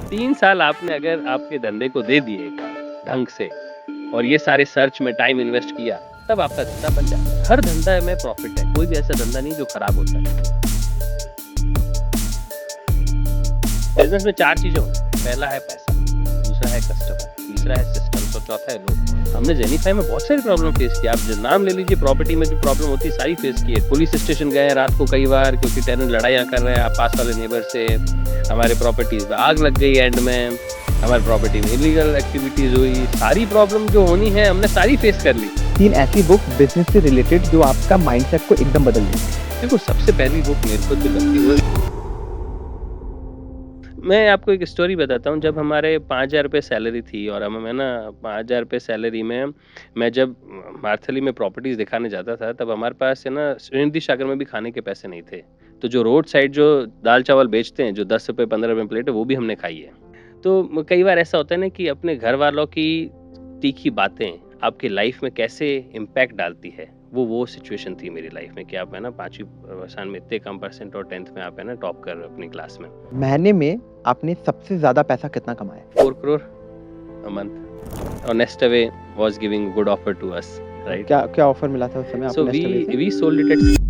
3 साल आपने अगर आपके धंधे को दे दिए ढंग से और ये सारे सर्च में टाइम इन्वेस्ट किया, तब आपका धंधा बन जाता है। हर धंधा में प्रॉफिट है, कोई भी ऐसा धंधा नहीं जो खराब होता है। बिज़नेस में 4 चीज़ें होती हैं, पहला है पैसा, दूसरा है कस्टमर, तीसरा है सिस्टम्स और चौथा है लोग। हमने जेनिफाई में बहुत सारी प्रॉब्लम फेस की, आप जो नाम ले लीजिए प्रॉपर्टी में जो प्रॉब्लम होती है सारी फेस की है। पुलिस स्टेशन गए हैं रात को कई बार क्योंकि टेनेंट लड़ाइयाँ कर रहे हैं आप पास वाले नेबर से, हमारे प्रॉपर्टीज़ में आग लग गई एंड में, हमारी प्रॉपर्टी में इलीगल एक्टिविटीज़ हुई, सारी प्रॉब्लम जो होनी है हमने सारी फेस कर ली। 3 ऐसी बुक बिज़नेस से रिलेटेड जो आपका माइंडसेट को एकदम बदल देंगी। देखो सबसे पहली बुक मेरे को जो लगती है, मैं आपको एक स्टोरी बताता हूँ। जब हमारे 5,000 रुपए सैलरी थी और हम मैं ना 5,000 रुपए सैलरी में मैं जब मार्थली में प्रॉपर्टीज़ दिखाने जाता था, तब हमारे पास है ना श्रीनिधि सागर में भी खाने के पैसे नहीं थे। तो जो रोड साइड जो दाल-चावल बेचते हैं, जो 10 रुपए 15 रुपए प्लेट है, वो भी हमने खाई है। तो कई बार ऐसा होता है ना कि अपने घर वालों की तीखी बातें आपकी लाइफ में कैसे इम्पैक्ट डालती है, वो सिचुएशन थी मेरी लाइफ में कि आप है ना 5वीं साल में इतने कम परसेंट और 10th में आप है ना टॉप कर रहे हो अपनी क्लास में। महीने में आपने सबसे ज़्यादा पैसा कितना कमाया? 4 crore a month. और Nestaway was giving good offer to us, right? क्या क्या ऑफर मिला था उस समय So आपको नेस्टवे से? we sold it at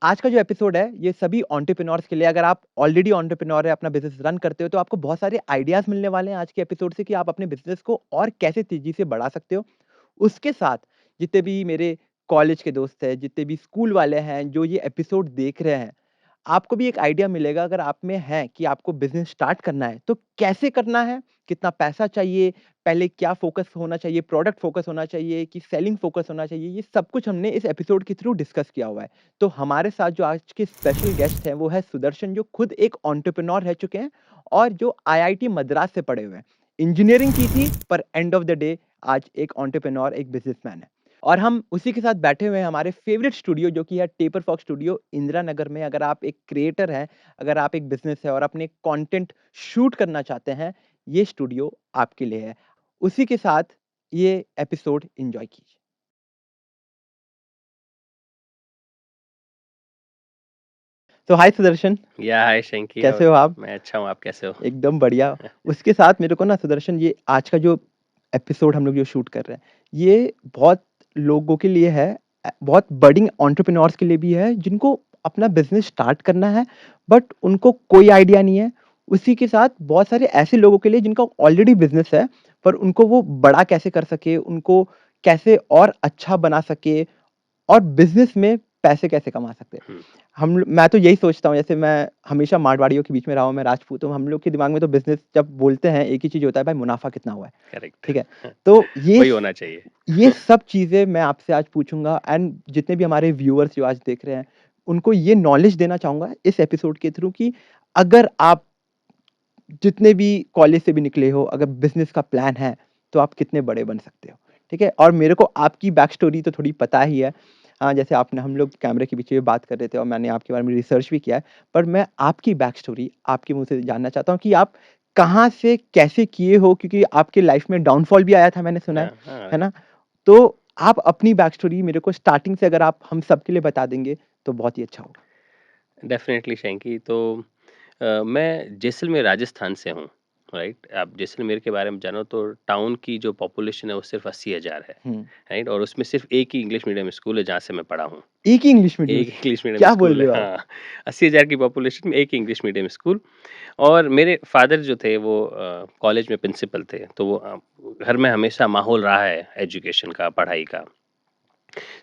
आज का जो एपिसोड है, ये सभी एंटरप्रेन्योर्स के लिए अगर आप ऑलरेडी एंटरप्रेन्योर है, अपना बिज़नेस रन करते हो, तो आपको बहुत सारे आइडियाज़ मिलने वाले हैं आज के एपिसोड से कि आप अपने बिज़नेस को और कैसे तेज़ी से बढ़ा सकते हो। उसके साथ जितने भी मेरे कॉलेज के दोस्त हैं, जितने भी स्कूल वाले हैं, जो ये एपिसोड देख रहे हैं, आपको भी एक आइडिया मिलेगा अगर आप में है कि आपको बिज़नेस स्टार्ट करना है, तो कैसे करना है, कितना पैसा चाहिए, पहले क्या फ़ोकस होना चाहिए, प्रोडक्ट फ़ोकस होना चाहिए कि सेलिंग फ़ोकस होना चाहिए, ये सब कुछ हमने इस एपिसोड के थ्रू डिस्कस किया हुआ है। तो हमारे साथ जो आज के स्पेशल गेस्ट हैं, वो है सुदर्शन जो खुद एक एंटरप्रेन्योर रह चुके हैं और जो आईआईटी मद्रास से पढ़े हुए हैं। इंजीनियरिंग की थी पर एंड ऑफ द डे आज एक एंटरप्रेन्योर, एक बिज़नेसमैन है। और हम उसी के साथ बैठे हुए हैं हमारे फ़ेवरेट स्टूडियो जो कि है taper fox studio Indira Nagar में। अगर आप एक क्रिएटर हैं, अगर आप एक बिज़नेस है और अपने कंटेंट शूट करना चाहते हैं, ये स्टूडियो आपके लिए है। उसी के साथ ये एपिसोड एन्जॉय कीजिए। तो हाय सुदर्शन, या हाय शंकी कैसे और हो आप? मैं अच्छा हूँ, आप कैसे हो? एकदम बढ़िया। उसके साथ मेरे को ना सुदर्शन ये आज का जो एपिसोड हम लोग जो शूट कर रहे हैं, ये बहुत लोगों के लिए है, बहुत बडिंग एंटरप्रेन्योर्स के लिए भी है, जिनको अपना बिज़नेस स्टार्ट करना है, बट उनको कोई आइडिया नहीं है। उसी के साथ बहुत सारे ऐसे लोगों के लिए जिनका ऑलरेडी बिज़नेस है, पर उनको वो बड़ा कैसे कर सके, उनको कैसे और अच्छा बना सके और बिज़नेस में पैसे कैसे कमा सकते हैं। हुँ, मैं तो यही सोचता हूँ, जैसे मैं हमेशा मारवाड़ियों के बीच में रहा हूँ, मैं राजपूत हूँ, हम लोग के दिमाग में तो बिज़नेस जब बोलते हैं, एक ही चीज़ होता है, भाई मुनाफ़ा कितना हुआ है, करेक्ट। ठीक है? तो वही होना चाहिए। ये सब चीज़ें मैं आपसे आज पूछूँगा एंड जितने भी हमारे व्यूअर्स जो आज देख रहे हैं, उनको ये नॉलेज देना चाहूँगा इस एपिसोड के थ्रू कि अगर आप जितने भी कॉलेज से भी निकले हो, अगर बिज़नेस का प्लान है, तो आप कितने बड़े बन सकते हो, ठीक है? और मेरे को आपकी बैक स्टोरी तो थोड़ी पता ही है। जैसे आपने हम लोग कैमरे के पीछे बात कर रहे थे और मैंने आपके बारे में रिसर्च भी किया है, पर मैं आपकी बैक स्टोरी आपके मुँह से जानना चाहता हूँ कि आप कहाँ से कैसे किए हो? क्योंकि आपके लाइफ़ में डाउनफॉल भी आया था मैंने सुना हाँ, हाँ। है ना? तो आप अपनी बैक स्टोरी मेरे को स्टार्टिंग से अगर आप हम सबके लिए बता देंगे, तो बहुत ही अच्छा होगा। डेफ़िनेटली शंकी। तो मैं जैसलमेर राजस्थान से हूँ, राइट? आप जैसलमेर के बारे में जानो तो टाउन की जो पॉपुलेशन है वो सिर्फ़ 80,000 है, हुँ। राइट? और उसमें सिर्फ़ एक ही इंग्लिश मीडियम स्कूल है जहाँ से मैं पढ़ा हूँ। एक ही इंग्लिश मीडियम एक इंग्लिश मीडियम क्या बोल स्कूल है, रहे हो आप? हाँ। 80,000 की पॉपुलेशन में एक ही इंग्लिश मीडियम स्कूल। और मेरे फ़ादर जो थे वो कॉलेज में प्रिंसिपल थे, तो वो घर में हमेशा माहौल रहा है एजुकेशन का, पढ़ाई का।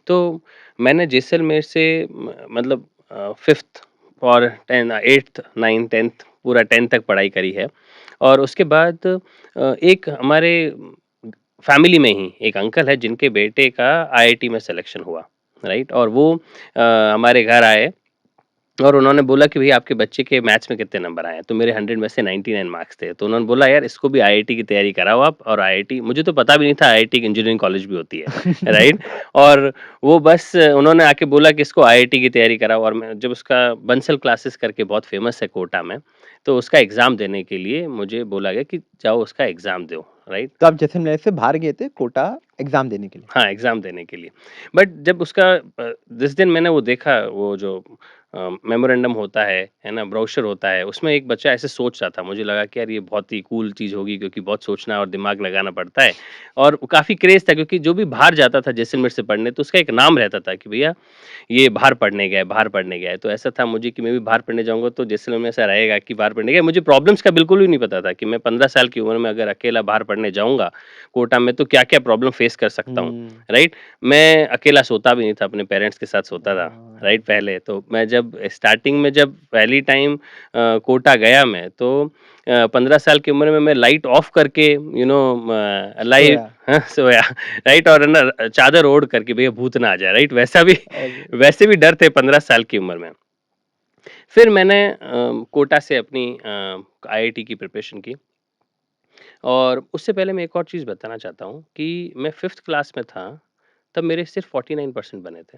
तो मैंने जैसलमेर से मतलब 5th और 10 8th 9th 10th पूरा 10th तक पढ़ाई करी है। और उसके बाद एक हमारे फैमिली में ही एक अंकल है जिनके बेटे का आईआईटी में सिलेक्शन हुआ, राइट? और वो हमारे घर आए और उन्होंने बोला कि भैया आपके बच्चे के मैथ्स में कितने नंबर आए हैं? तो मेरे 100 में से 99 मार्क्स थे। तो उन्होंने बोला यार इसको भी आईआईटी की तैयारी कराओ आप। और आईआईटी मुझे तो पता भी नहीं था आईआईटी एक इंजीनियरिंग कॉलेज भी होती है, राइट? और वो बस उन्होंने आके बोला कि इसको आईआईटी की तैयारी कराओ। और मैं जब उसका बंसल क्लासेस करके बहुत फेमस है कोटा में, तो उसका एग्ज़ाम देने के लिए मुझे बोला गया कि जाओ उसका एग्ज़ाम दो, राइट? तो आप जैसलमेर से बाहर गए थे कोटा एग्ज़ाम देने के लिए। हाँ, एग्ज़ाम देने के लिए। बट जब उसका जिस दिन मैंने वो देखा वो जो मेमोरेंडम होता है ना? ब्रोशर होता है, उसमें एक बच्चा ऐसे सोच रहा था। मुझे लगा कि यार ये बहुत ही कूल चीज़ होगी क्योंकि बहुत सोचना और दिमाग लगाना पड़ता है और काफ़ी क्रेज़ था क्योंकि जो भी बाहर जाता था जैसलमेर से पढ़ने तो उसका एक नाम रहता था कि भैया ये बाहर पढ़ने गया है। तो ऐसा था मुझे कि मैं भी बाहर पढ़ने जाऊँगा तो जैसलमेर में ऐसा रहेगा कि बाहर पढ़ने गया। मुझे प्रॉब्लम्स का बिल्कुल भी नहीं पता था कि मैं 15 साल की उम्र में अगर अकेला बाहर पढ़ने जाऊँगा कोटा में तो क्या-क्या प्रॉब्लम फेस कर सकता हूँ, हुँ। राइट? मैं अकेला सोता भी नहीं था, अपने पेरेंट्स के साथ सोता था, राइट? हाँ। पहले तो मैं जब स्टार्टिंग में जब पहली टाइम कोटा गया मैं तो 15 साल की उम्र में मैं लाइट ऑफ करके लाइट सोया। हाँ, सोया राइट और है ना चादर ओढ़ करके भैया भूत ना आ जाए, राइट? वैसा भी अरे! वैसे भी डर थे 15 साल की उम्र में। फिर मैंने कोटा से अपनी आईआईटी की प्रिपरेशन की और उससे पहले मैं एक और चीज़ बताना चाहता हूँ कि मैं 5th क्लास में था, तब मेरे सिर्फ 49% बने थे।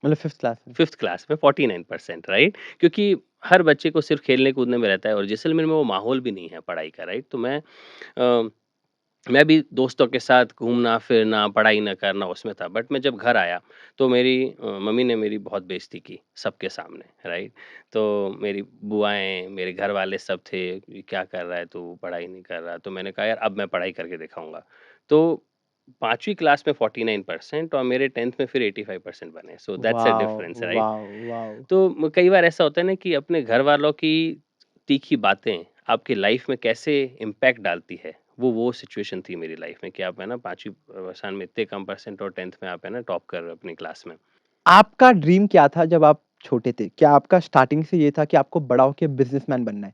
मतलब 5th क्लास में। 5th क्लास में 49% राइट? क्योंकि हर बच्चे को सिर्फ खेलने-कूदने में रहता है और जैसलमेर में वो माहौल भी नहीं है पढ़ाई का, राइट? तो अ, मैं भी दोस्तों के साथ घूमना-फिरना, पढ़ाई ना करना उसमें था। बट मैं जब घर आया तो मेरी मम्मी ने मेरी बहुत बेइज़्ज़ती की सबके सामने, राइट? तो मेरी बुआएँ, मेरे घर वाले सब थे, "ये क्या कर रहा है तू? पढ़ाई नहीं कर रहा।" तो मैंने कहा, "यार अब मैं पढ़ाई करके दिखाऊँगा।" तो 5वीं क्लास में 49% और मेरे 10th में फिर 85% बने। So that's a wow! Difference, right? Wow! Wow! तो कई बार ऐसा होता है ना कि अपने घर वालों की तीखी बातें आपकी लाइफ में कैसे इम्पैक्ट डालती है वो सिचुएशन थी मेरी लाइफ में कि आप है ना 5वीं साल में इतने कम परसेंट और 10th में आप है ना टॉप कर रहे हो अपनी क्लास में। आपका ड्रीम क्या था जब आप छोटे थे? क्या आपका स्टार्टिंग से ये था कि आपको बड़ा होके बिज़नेसमैन बनना है?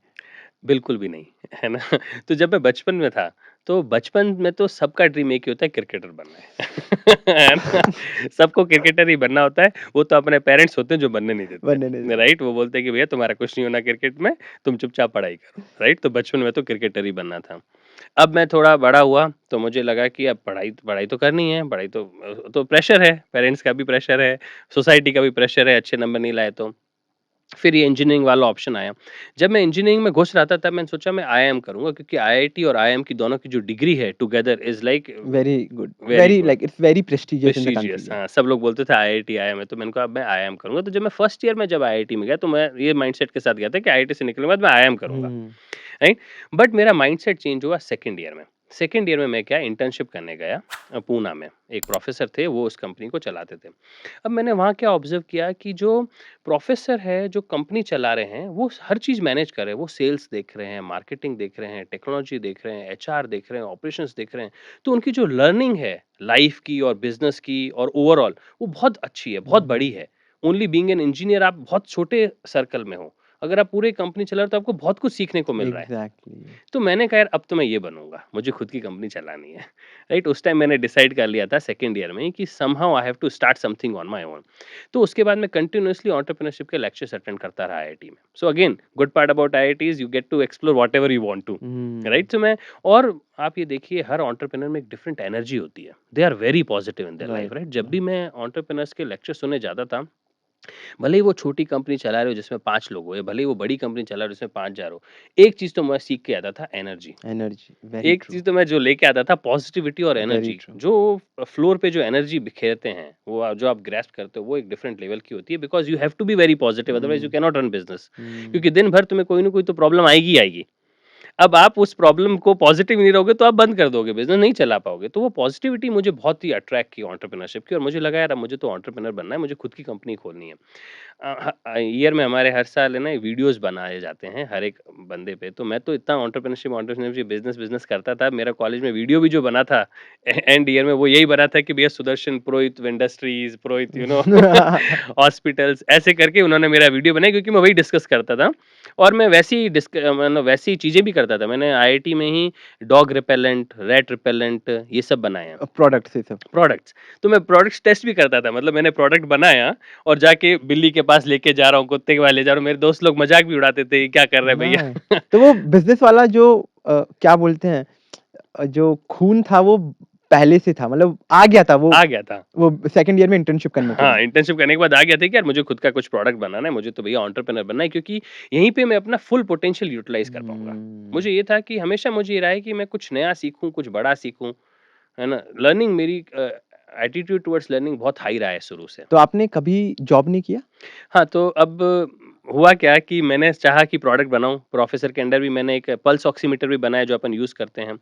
बिल्कुल भी नहीं, है ना? तो जब मैं बचपन में था, तो बचपन में तो सबका ड्रीम एक ही होता है क्रिकेटर बनना है। है ना? सबको क्रिकेटर ही बनना होता है, वो तो अपने पेरेंट्स होते हैं जो बनने नहीं देते, बनने नहीं राइट? देते। वो बोलते हैं कि भैया तुम्हारा कुछ नहीं होना क्रिकेट में, तुम चुपचाप पढ़ाई करो, राइट? तो बचपन में तो क्रिकेटर ही बनना था। अब मैं थोड़ा बड़ा हुआ, तो मुझे लगा कि अब पढ़ाई पढ़ाई तो करनी है, पढ़ाई तो प्रेशर है, पेरेंट्स का भी प्रेशर है, सोसाइटी का भी प्रेशर है, अच्छे नंबर नहीं लाए तो। फिर ये इंजीनियरिंग वाला ऑप्शन आया। जब मैं इंजीनियरिंग में घुस रहा था तब मैंने सोचा मैं आईआईएम करूँगा क्योंकि आईआईटी और आईआईएम की दोनों की जो डिग्री है together is like very good. Very very good, like it's very prestigious in the country, prestigious या। हाँ, सब लोग बोलते थे आईआईटी, आईआईएम है तो मैंने कहा अब मैं आईआईएम करूँगा। तो जब मैं फर्स्ट ईयर में जब आईआईटी में गया तो मैं ये माइंडसेट के साथ गया था कि आईआईटी से निकलने के बाद मैं आईआईएम करूँगा। हुँ। राइट? बट मेरा माइंडसेट चेंज हुआ सेकंड ईयर में। सेकंड ईयर में मैं क्या इंटर्नशिप करने गया पूना में। एक प्रोफ़ेसर थे वो उस कंपनी को चलाते थे। अब मैंने वहाँ क्या ऑब्ज़र्व किया कि जो प्रोफ़ेसर है, जो कंपनी चला रहे हैं, वो हर चीज़ मैनेज कर रहे हैं। वो सेल्स देख रहे हैं, मार्केटिंग देख रहे हैं, टेक्नोलॉजी देख रहे हैं, एचआर देख रहे हैं, ऑपरेशंस देख रहे हैं। तो उनकी जो लर्निंग है लाइफ़ की और बिज़नेस की और ओवरऑल वो बहुत अच्छी है, बहुत हुँ, बड़ी हुँ। है। ओनली बीइंग एन इंजीनियर आप बहुत छोटे सर्कल में हो। अगर आप पूरी कंपनी चला रहे हो तो आपको बहुत कुछ सीखने को मिल रहा है। एग्ज़ैक्टली। तो मैंने कहा यार अब तो मैं ये बनूँगा, मुझे खुद की कंपनी चलानी है। राइट? उस टाइम मैंने डिसाइड कर लिया था सेकंड ईयर में ही कि somehow I have to start something on my own. तो उसके बाद मैं कंटीन्यूअसली एंटरप्रेन्योरशिप के लेक्चर्स अटेंड करता रहा आईआईटी में। So again good part about IIT is you get to explore whatever you want to. Hmm. Right? तो मैं और आप ये देखिए हर एंटरप्रेन्योर में एक डिफरेंट एनर्जी होती है। They are very positive in their life, right, right? जब भी राइट। मैं एंटरप्रेन्योर्स के लेक्चर सुनने जाता था भले ही वो छोटी कंपनी चला रहे हो जिसमें 5 लोग हो या भले ही वो बड़ी कंपनी चला रहे हो जिसमें 5,000 हो, एक चीज़ तो मैं सीख के आता था एनर्जी। एनर्जी, वेरी एक ट्रू, चीज़ तो मैं जो लेके आता था पॉजिटिविटी और वेरी एनर्जी। ट्रू। जो फ्लोर पे जो एनर्जी बिखेरते हैं, वो जो आप ग्रैस्प करते हो वो एक डिफरेंट लेवल की होती है because you have to be very positive otherwise you hmm, can not run business. हुँ। क्योंकि दिन भर तुम्हें कोई न कोई तो प्रॉब्लम आएगी ही आएगी। अब आप उस प्रॉब्लम को पॉज़िटिव नहीं रहोगे तो आप बंद कर दोगे, बिज़नेस नहीं चला पाओगे। तो वो पॉज़िटिविटी मुझे बहुत ही अट्रैक्ट की एंटरप्रेन्योरशिप की और मुझे लगा यार अब मुझे तो एंटरप्रेन्योर बनना है, मुझे खुद की कंपनी खोलनी है। ईयर में हमारे हर साल है ना वीडियोज़ बनाए जाते हैं हर एक बंदे पे, तो मैं तो इतना एंटरप्रेन्योरशिप बिज़नेस करता था। मेरा कॉलेज में वीडियो भी जो बना था एंड ईयर में वो यही बना था कि भैया सुदर्शन पुरोहित इंडस्ट्रीज़, पुरोहित हॉस्पिटल्स ऐसे करके उन्होंने मेरा वीडियो बनाया क्योंकि मैं वही डिस्कस करता था और मैं मतलब वैसी चीज़ें भी करता था। मैंने आईआईटी में ही डॉग रिपेलेंट, रैट रिपेलेंट ये सब बनाए हैं। प्रोडक्ट से सब। प्रोडक्ट्स, तो मैं प्रोडक्ट्स टेस्ट भी करता था मतलब मैंने प्रोडक्ट बनाया और जाके बिल्ली के पास लेके जा रहा हूँ, कुत्ते के पास ले जा रहा हूँ, मेरे दोस्त लोग मज़ाक भी उड़ाते थे, क्या कर रहा है नाइस। भैया? तो वो बिज़नेस वाला जो क्या बोलते हैं, जो खून था वो पहले से था, मतलब आ गया था आ गया था। वो सेकंड ईयर में इंटर्नशिप करने के हाँ, बाद। इंटर्नशिप करने के बाद आ गया था कि यार मुझे खुद का कुछ प्रोडक्ट बनाना है, मुझे तो भैया एंटरप्रेन्योर बनना है क्योंकि यहीं पे मैं अपना फुल पोटेंशियल यूटिलाइज़ कर पाऊँगा। हुँ। मुझे ये था कि हमेशा मुझे ये रहा है कि मैं कुछ नया सीखूँ, कुछ बड़ा सीखूँ, है ना? लर्निंग मेरी एटीट्यूड टुवर्ड्स लर्निंग बहुत हाई रहा है शुरू से। तो आपने कभी जॉब नहीं किया? हाँ, तो अब हुआ क्या कि मैंने चाहा कि प्रोडक्ट बनाऊँ, प्रोफ़ेसर के अंडर भी मैंने एक पल्स ऑक्सीमीटर भी बनाया जो अपन यूज़ करते हैं।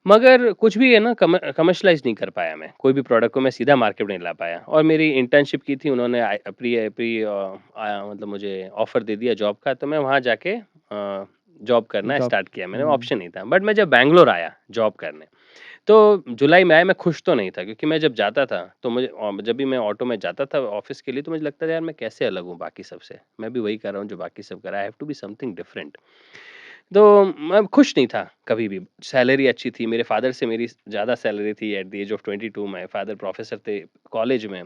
मगर कुछ भी है ना कमर्शियलाइज़ नहीं कर पाया मैं, कोई भी प्रोडक्ट को मैं सीधा मार्केट में नहीं ला पाया और मेरी इंटर्नशिप की थी उन्होंने मतलब मुझे ऑफ़र दे दिया जॉब का तो मैं वहाँ जाके जॉब करना जॉब स्टार्ट किया मैंने, हुँ, ऑप्शन नहीं था। बट मैं जब बैंगलोर आया जॉब करने तो जुलाई में आया, मैं खुश तो नहीं था क्योंकि मैं जब जाता था तो मुझे जब भी मैं ऑटो में जाता था ऑफिस के लिए तो मुझे लगता था यार मैं कैसे अलग हूँ बाकी सबसे। मैं भी वही कर रहा हूँ जो बाकी सब कर रहा है, I have to be something different. तो मैं खुश नहीं था कभी भी। सैलरी अच्छी थी, मेरे फादर से मेरी ज़्यादा सैलरी थी at the age of 22। My father professor थे कॉलेज में।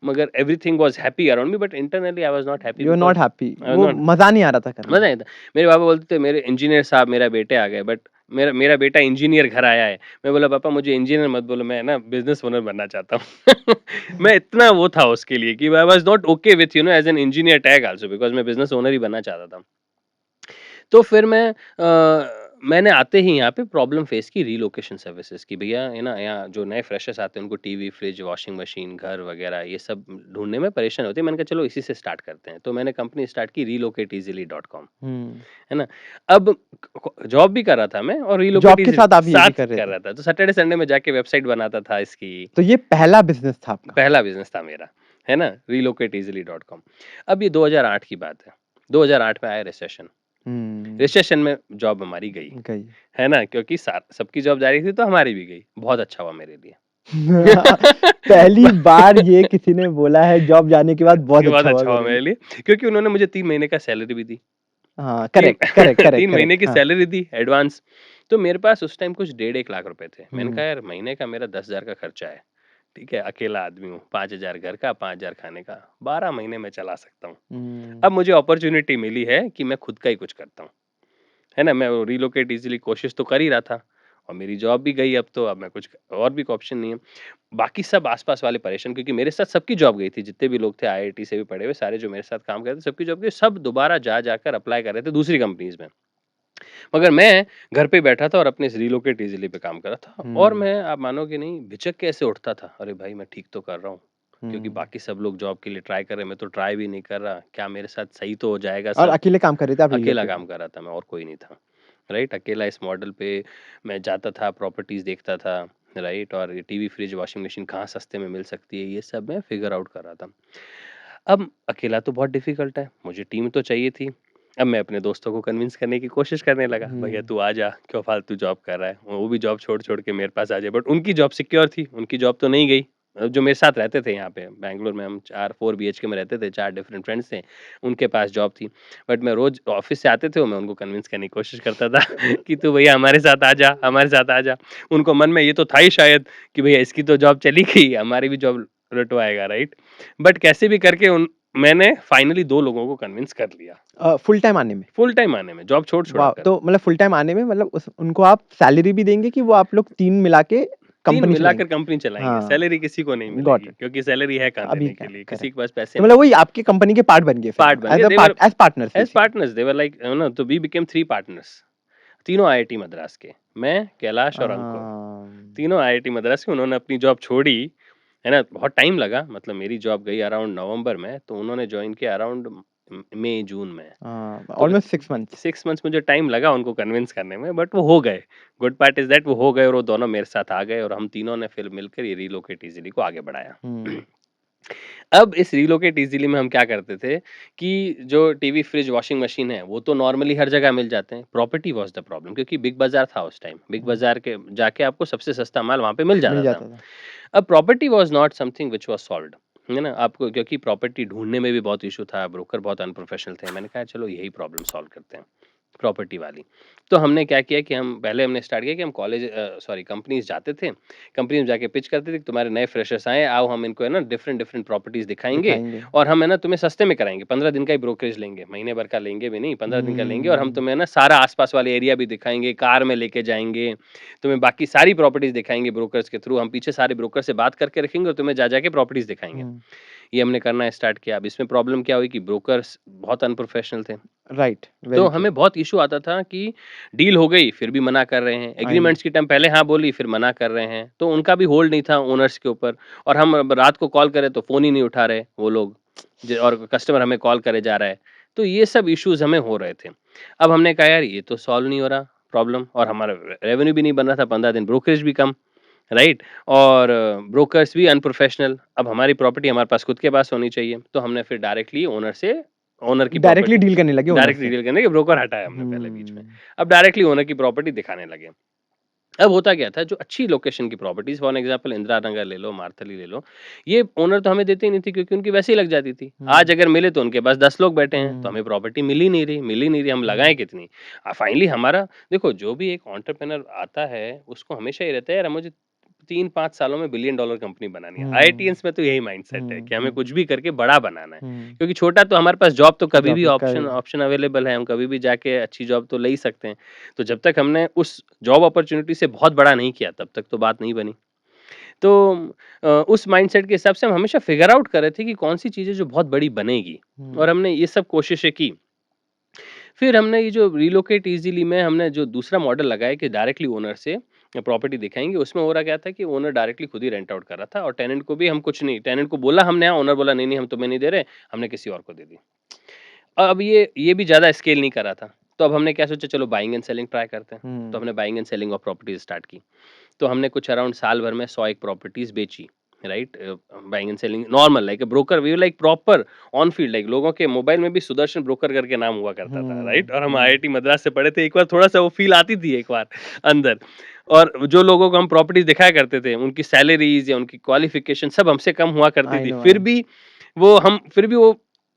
मगर everything was happy around me but internally I was not happy you are because not happy I was वो नॉट। मज़ा नहीं आ रहा था करने मज़ा में। नहीं था। मेरे पापा बोलते थे मेरे इंजीनियर साहब मेरा बेटे आ गए बट मेरा मेरा बेटा इंजीनियर घर आया है। मैं बोला पापा मुझे इंजीनियर मत बोलो, मैं ना बिज़नेस ओनर बनना चाहता हूँ। मैं इतना वो था उसके लिए कि आई was not okay with as an engineer tag also because मैं बिज़नेस ओनर ही बनना चाहता था। तो फिर मैंने आते ही यहाँ पे प्रॉब्लम फेस की रीलोकेशन सर्विसेज़ की। भैया है ना यहाँ जो नए फ्रेशर्स आते हैं उनको टीवी, फ्रिज, वॉशिंग मशीन, घर वगैरह ये सब ढूँढने में परेशानी होती है। मैंने कहा चलो इसी से स्टार्ट करते हैं। तो मैंने कंपनी स्टार्ट की relocateeasily.com, हुँ, है ना? अब जॉब भी कर रहा था मैं और जॉब रिलोकेट के इज़िली साथ आप ये भी साथ कर रहे कर थे। रहा था। तो सैटरडे संडे में जाके वेबसाइट बनाता था इसकी। तो ये पहला बिज़नेस था आपका? पहला बिज़नेस था मेरा, है ना? relocateeasily.com। अब ये 2008 की बात है। 2008 में आया रिसेशन। हुँ, रिसेशन में जॉब हमारी गई, गई। है ना? क्योंकि सा सबकी जॉब जा रही थी तो हमारी भी गई। बहुत अच्छा हुआ मेरे लिए। पहली बार ये किसी ने बोला है जॉब जाने के बाद बहुत ये बहुत अच्छा हुआ अच्छा हुआ मेरे मेरे लिए। लिए क्योंकि उन्होंने मुझे 3 महीने का सैलरी भी दी। हाँ, 3 करेक्ट, करेक्ट, 3 करेक्ट, महीने करेक्ट, की हाँ। सैलरी दी एडवांस। तो मेरे पास उस टाइम कुछ डेढ़ 1 लाख रुपए थे। मैंने हुँ, कहा यार महीने का मेरा 10,000 का खर्चा है, ठीक है? अकेला आदमी हूँ, 5,000 घर का, 5,000 खाने का, 12 महीने में चला सकता हूँ। हुँ, अब मुझे अपॉर्च्युनिटी मिली है कि मैं खुद का ही कुछ करता हूँ। है ना? मैं वो रिलोकेट ईज़िली कोशिश तो कर ही रहा था और मेरी जॉब भी गई अब मैं कुछ और भी ऑप्शन नहीं है। बाकी सब आस-पास वाले परेशान क्योंकि मेरे साथ सबकी जॉब गई थी, जितने भी लोग थे आईआईटी से भी पढ़े हुए सारे जो मेरे साथ काम कर रहे थे सबकी जॉब गई, सब दोबारा जा-जाकर अप्लाई कर रहे थे दूसरी कंपनीज़ में। मगर मैं घर पे बैठा था और अपने इस रिलोकेट ईज़िली पे काम कर रहा था और हुँ, मैं आप मानोगे नहीं झिझक के ऐसे उठता था, अरे भाई मैं ठीक तो कर रहा हूँ, क्योंकि हुँ। बाकी सब लोग जॉब के लिए ट्राई कर रहे हैं, मैं तो ट्राई भी नहीं कर रहा, क्या मेरे साथ सही तो हो जाएगा और सब? अकेले काम कर रहे थे आप अकेला रिलोकेट में? काम कर रहा था मैं और कोई नहीं था, राइट? अकेला इस मॉडल पे मैं जाता था, प्रॉपर्टीज़ देखता था, राइट? और ये टीवी, फ्रिज, वॉशिंग मशीन कहाँ सस्ते में मिल सकती है, ये सब मैं फिगर आउट कर रहा था। अब अकेला तो बहुत डिफ़िकल्ट है, मुझे टीम तो चाहिए थी। अब मैं अपने दोस्तों को कन्विंस करने की कोशिश करने लगा, भैया हुँ, तू आ जा, क्यों फालतू जॉब कर रहा है? वो भी जॉब छोड़-छोड़ के मेरे पास आ जाए, बट उनकी जॉब सिक्योर थी, उनकी जॉब तो नहीं गई। जो मेरे साथ रहते थे यहाँ पे बैंगलोर में हम 4 बीएचके में रहते थे, 4 डिफरेंट फ्रेंड्स थे, उनके पास जॉब थी। बट मैं रोज़ ऑफ़िस से आते थे, मैं उनको कन्विंस करने की कोशिश करता था कि तू भैया हमारे साथ आ जा, हमारे साथ आ जा। उनको मन में ये तो था ही शायद कि भैया इसकी तो जॉब चली गई, हमारी भी जॉब लुटवाएगा, राइट? बट कैसे भी करके उन मैंने फाइनली 2 लोगों को कन्विंस कर लिया, फुल टाइम आने में? फुल टाइम आने में, जॉब छोड़-छुड़ा वाह! कर। तो मतलब फुल टाइम आने में मतलब उस उनको आप सैलरी भी देंगे कि वो आप लोग 3 मिला के 3 कंपनी मिलाकर चलाएँगे? कंपनी चलाएँगे, हाँ, सैलरी किसी को नहीं गॉट मिलेगी इट। क्योंकि सैलरी है कहाँ अभी देने क्या के लिए, किसी करेक्ट। के पास पैसे तो नहीं मतलब है। वही आपकी कंपनी के पार्ट बन गए फिर पार्ट आप बन गए, as partners as basically. Partners they were like तो वी बिकेम 3 पार्टनर्स, तीनों आईआईटी मद्रास के, मैं, कैलाश और अंकुर, तीनों आईआईटी मद्रास के। उन्होंने अपनी जॉब छोड़ी, है ना? बहुत टाइम लगा, मतलब मेरी जॉब गई अराउंड नवंबर में, तो उन्होंने जॉइन किया अराउंड मई, जून में। तो ऑलमोस्ट 6 मंथ्स। 6 मंथ्स मुझे टाइम लगा उनको कन्विंस करने में बट वो हो गए। गुड पार्ट इज़ दैट वो हो गए और वो दोनों मेरे साथ आ गए और हम तीनों ने फिर मिलकर ये रिलोकेट ईज़िली को आगे बढ़ाया। हुँ, अब इस रिलोकेट ईज़िली में हम क्या करते थे कि जो टीवी, फ्रिज, वॉशिंग मशीन है, वो तो नॉर्मली हर जगह मिल जाते हैं। प्रॉपर्टी वाज़ द प्रॉब्लम क्योंकि बिग बाज़ार था उस टाइम। बिग हुँ, बाज़ार के जाके आपको सबसे सस्ता माल वहाँ पे मिल मिल जाता था। जाता था। अब property was not something which was solved, है ना? आपको क्योंकि प्रॉपर्टी ढूँढने में भी बहुत इश्यू था, ब्रोकर बहुत अनप्रोफेशनल थे। मैंने कहा चलो यही प्रॉब्लम सॉल्व करते हैं, प्रॉपर्टी वाली। तो हमने क्या किया कि हमने स्टार्ट किया कि हम सॉरी कंपनीज़ जाते थे। कंपनी में जाके पिच करते थे कि तुम्हारे नए फ्रेशर्स आए हैं, आओ हम इनको है ना डिफरेंट डिफरेंट प्रॉपर्टीज़ दिखाएँगे दिखाएँगे। और हम है ना तुम्हें सस्ते में कराएँगे। 15 दिन का ही ब्रोकरेज लेंगे, महीने भर का लेंगे भी नहीं, 15 दिन का लेंगे और हम हुँ, तुम्हें ना सारा आस-पास वाले एरिया भी दिखाएँगे, कार में लेके जाएँगे, तुम्हें बाकी सारी प्रॉपर्टीज़ दिखाएँगे ब्रोकर्स के थ्रू। हम पीछे सारे ब्रोकर से बात करके रखेंगे और तुम्हें जा-जा के प्रॉपर्टीज़ दिखाएँगे। हुँ। ये हमने करना स्टार्ट किया। अब इसमें प्रॉब्लम क्या हुई कि ब्रोकर्स बहुत अनप्रोफेशनल थे। राइट, तो वेरी ट्रू। हमें बहुत इश्यू आता था कि डील हो गई, फिर भी मना कर रहे हैं। I know. एग्रीमेंट्स की टाइम पहले हाँ बोली, फिर मना कर रहे हैं। तो उनका भी होल्ड नहीं था ओनर्स के ऊपर और हम अब रात को कॉल करें तो फ़ोन ही नहीं उठा रहे वो लोग और कस्टमर हमें कॉल करे जा रहा है। तो ये सब इश्यूज़ हमें हो रहे थे। अब हमने कहा यार ये तो सॉल्व नहीं हो रहा प्रॉब्लम और हमारा रेवेन्यू भी नहीं बन रहा था 15 दिन, ब्रोकरेज भी कम, राइट? और ब्रोकर्स भी अनप्रोफेशनल। अब हमारी प्रॉपर्टी हमारे पास खुद के पास होनी चाहिए। तो हमने फिर डायरेक्टली ओनर की डायरेक्टली प्रॉपर्टी डील करने लगे ओनर डायरेक्ट से। डील करने के ब्रोकर हटाया हमने पहले बीच में। हुँ। अब डायरेक्टली ओनर की प्रॉपर्टी दिखाने लगे। अब होता क्या था जो अच्छी लोकेशन की properties for example Indira Nagar ले लो, मार्थली ले लो, ये ओनर तो हमें देते ही नहीं थे क्योंकि उनकी वैसे ही लग जाती थी। हुँ, आज अगर मिले तो उनके पास 10 लोग बैठे हैं, तो हुँ, हमें प्रॉपर्टी मिल ही नहीं रही, हम लगाएँ हुँ, कितनी? फाइनली हमारा देखो जो भी एक एंटरप्रेन्योर आता है, उसको हमेशा ये रहता है यार मुझे 3-5 सालों में बिलियन डॉलर कंपनी बनानी है। हुँ, आईआईटियंस में तो यही माइंडसेट है हुँ, कि हमें हुँ, कुछ भी करके बड़ा बनाना है। हुँ। क्योंकि छोटा तो हमारे पास जॉब तो कभी जॉब भी कर ऑप्शन ऑप्शन अवेलेबल है, हम कभी भी जाके अच्छी जॉब तो ले ही सकते हैं। तो जब तक हमने उस जॉब अपॉर्च्युनिटी से बहुत बड़ा नहीं किया, तब तक तो बात नहीं बनी। तो उस माइंडसेट के हिसाब से हम हमेशा फिगर आउट कर रहे थे कि कौन-सी चीज़ है जो बहुत बड़ी बनेगी और हुँ, हमने ये सब कोशिशें की। फिर हमने ये जो रिलोकेट ईज़िली में हमने जो दूसरा मॉडल लगाया कि डायरेक्टली ओनर से प्रॉपर्टी दिखाएँगे, उसमें हो रहा क्या था कि ओनर डायरेक्टली खुद ही रेंट आउट कर रहा था और टेनेंट को भी हम कुछ नहीं टेनेंट को बोला हमने हाँ, ओनर बोला नहीं-नहीं हम तुम्हें नहीं दे रहे, हमने किसी और को दे दी। अब ये भी ज़्यादा स्केल नहीं कर रहा था। तो अब हमने क्या सोचा चलो बाइंग एंड सेलिंग ट्राई करते हैं। तो हुँ, हमने buying and selling of properties start की। तो हमने कुछ अराउंड साल भर में 100 एक प्रॉपर्टीज़ बेची, right? Buying and selling normal like a broker we were like proper on field like लोगों के मोबाइल में भी सुदर्शन ब्रोकर करके नाम हुआ करता था, राइट? हुँ, और हम हुँ। आईआईटी मद्रास से पढ़े थे, एक बार थोड़ा-सा वो फ़ील आती थी एक बार अंदर और जो लोगों को हम प्रॉपर्टीज़ दिखाया करते थे, उनकी सैलरीज़ या उनकी क्वालिफ़िकेशन सब हमसे कम हुआ करती थी। I know. फिर भी वो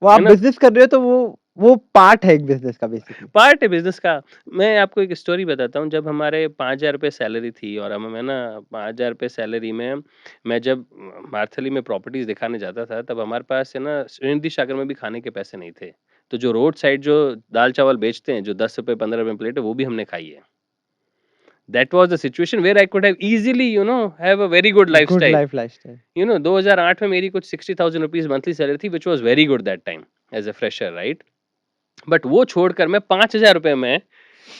वो आप है ना बिज़नेस कर रहे हो तो वो पार्ट है एक बिज़नेस का बेसिकली। पार्ट है बिज़नेस का। मैं आपको एक स्टोरी बताता हूँ, जब हमारे ₹5000 सैलरी थी और हम मैं ना ₹5000 सैलरी में मैं जब मार्थली में प्रॉपर्टीज़ दिखाने जाता था, तब हमारे पास है ना रिंडी सागर में भी खाने के पैसे नहीं थे। तो जो रोड साइड जो दाल-चावल बेचते हैं, जो ₹10 ₹15 प्लेट है, वो भी हमने खाई है। That was the situation where I could have easily have a very good good lifestyle. Life lifestyle. 2008 में मेरी कुछ ₹60,000 मंथली सैलरी थी, which was very good that time as a fresher, right? But वो छोड़कर मैं ₹5000 में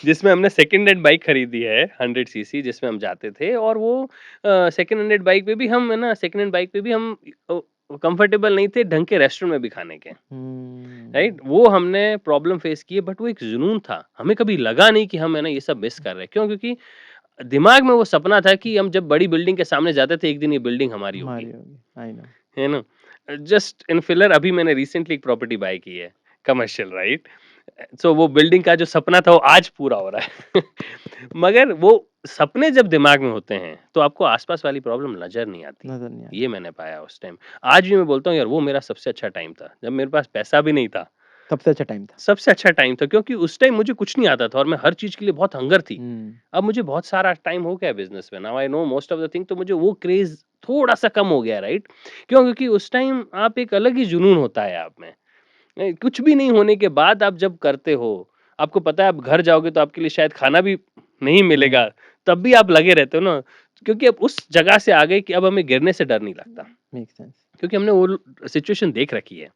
जिसमें हमने सेकंड हैंड बाइक खरीदी है 100 सीसी जिसमें हम जाते थे और वो सेकंड हैंडेड बाइक पे भी हम है ना सेकंड हैंड बाइक पे भी हम कंफर्टेबल नहीं थे ढंग के रेस्टोरेंट में भी खाने के, राइट? हुँ, वो हमने प्रॉब्लम फेस की है बट वो एक जुनून था। हमें कभी लगा नहीं कि हम है ना ये सब मिस कर रहे हैं। क्यों? क्योंकि दिमाग में वो सपना था कि हम जब बड़ी बिल्डिंग के सामने जाते थे एक दिन ये बिल्डिंग हमारी होगी, हमारी होगी। I know. है ना? जस्ट इन फिलर अभी मैंने रिसेंटली एक प्रॉपर्टी बाय की है, कमर्शियल, राइट? सो वो बिल्डिंग का जो सपना था वो आज पूरा हो रहा है। मगर वो सपने जब दिमाग में होते हैं, तो आपको आस-पास वाली प्रॉब्लम नज़र नहीं आती। नज़र नहीं ये आती। मैंने पाया उस टाइम। आज भी मैं बोलता हूँ यार वो मेरा सबसे अच्छा टाइम था, जब मेरे पास पैसा भी नहीं था। सबसे अच्छा टाइम था। सबसे अच्छा टाइम था क्योंकि उस टाइम मुझे कुछ नहीं आता था और मैं हर चीज़ के लिए बहुत हंगर थी। हुँ, अब मुझे बहुत सारा टाइम हो गया है बिज़नेस में, now I know most of the thing तो मुझे वो क्रेज़ थोड़ा-सा कम हो गया है, राइट? क्यों? क्योंकि उस टाइम आप एक अलग ही जुनून होता है आप में। कुछ भी नहीं होने के बाद आप जब करते हो, आपको पता है आप घर जाओगे तो आपके लिए शायद खाना भी नहीं हुँ, मिलेगा, तब भी आप लगे रहते हो ना, क्योंकि अब उस जगह से आ गए कि अब हमें गिरने से डर नहीं लगता, मेक सेंस। क्योंकि हमने वो सिचुएशन देख रखी है।